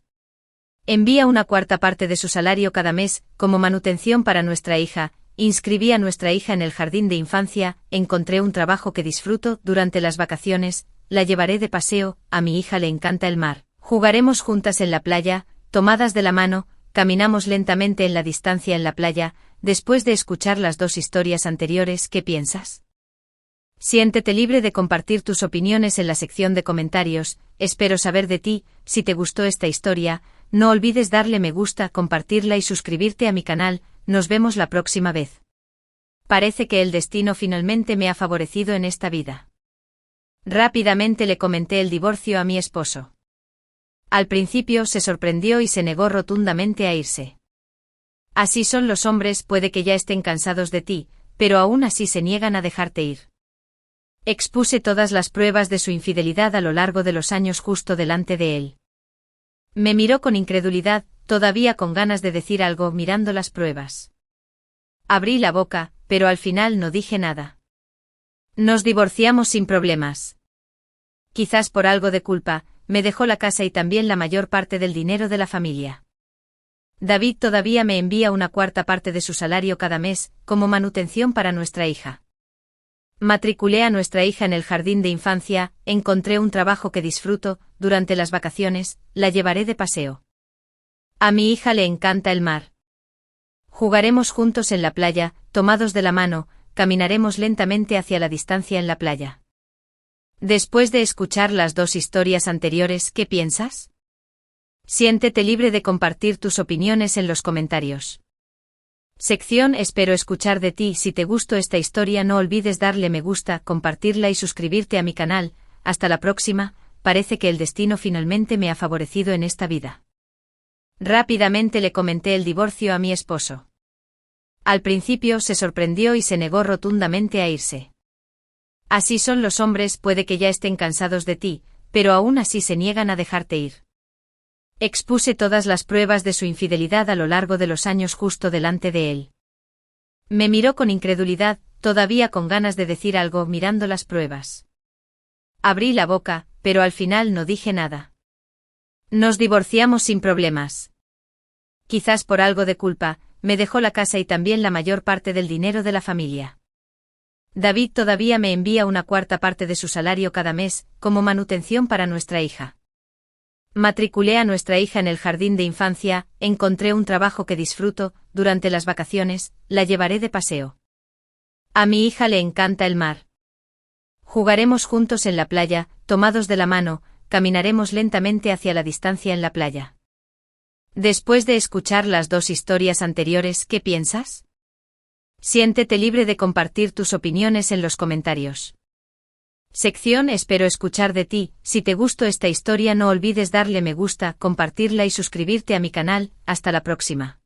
envía una cuarta parte de su salario cada mes, como manutención para nuestra hija. Inscribí a nuestra hija en el jardín de infancia. Encontré un trabajo que disfruto. Durante las vacaciones, la llevaré de paseo. A mi hija le encanta el mar. Jugaremos juntas en la playa, tomadas de la mano. Caminamos lentamente en la distancia en la playa. Después de escuchar las 2 historias anteriores, ¿qué piensas? Siéntete libre de compartir tus opiniones en la sección de comentarios. Espero saber de ti. Si te gustó esta historia, no olvides darle me gusta, compartirla y suscribirte a mi canal. Nos vemos la próxima vez. Parece que el destino finalmente me ha favorecido en esta vida. Rápidamente le comenté el divorcio a mi esposo. Al principio se sorprendió y se negó rotundamente a irse. Así son los hombres, puede que ya estén cansados de ti, pero aún así se niegan a dejarte ir. Expuse todas las pruebas de su infidelidad a lo largo de los años justo delante de él. Me miró con incredulidad, todavía con ganas de decir algo mirando las pruebas. Abrí la boca, pero al final no dije nada. Nos divorciamos sin problemas. Quizás por algo de culpa, me dejó la casa y también la mayor parte del dinero de la familia. David todavía me envía una cuarta parte de su salario cada mes, como manutención para nuestra hija. Matriculé a nuestra hija en el jardín de infancia, encontré un trabajo que disfruto, durante las vacaciones, la llevaré de paseo. A mi hija le encanta el mar. Jugaremos juntos en la playa, tomados de la mano, caminaremos lentamente hacia la distancia en la playa. Después de escuchar las dos historias anteriores, ¿qué piensas? Siéntete libre de compartir tus opiniones en los comentarios. Sección Espero escuchar de ti. Si te gustó esta historia no olvides darle me gusta, compartirla y suscribirte a mi canal. Hasta la próxima. Parece que el destino finalmente me ha favorecido en esta vida. Rápidamente le comenté el divorcio a mi esposo. Al principio se sorprendió y se negó rotundamente a irse. Así son los hombres, puede que ya estén cansados de ti, pero aún así se niegan a dejarte ir. Expuse todas las pruebas de su infidelidad a lo largo de los años justo delante de él. Me miró con incredulidad, todavía con ganas de decir algo mirando las pruebas. Abrí la boca, pero al final no dije nada. Nos divorciamos sin problemas. Quizás por algo de culpa, me dejó la casa y también la mayor parte del dinero de la familia. David todavía me envía una cuarta parte de su salario cada mes, como manutención para nuestra hija. Matriculé a nuestra hija en el jardín de infancia, encontré un trabajo que disfruto, durante las vacaciones, la llevaré de paseo. A mi hija le encanta el mar. Jugaremos juntos en la playa, tomados de la mano, caminaremos lentamente hacia la distancia en la playa. Después de escuchar las dos historias anteriores, ¿qué piensas? Siéntete libre de compartir tus opiniones en los comentarios. Sección Espero escuchar de ti. Si te gustó esta historia no olvides darle me gusta, compartirla y suscribirte a mi canal. Hasta la próxima.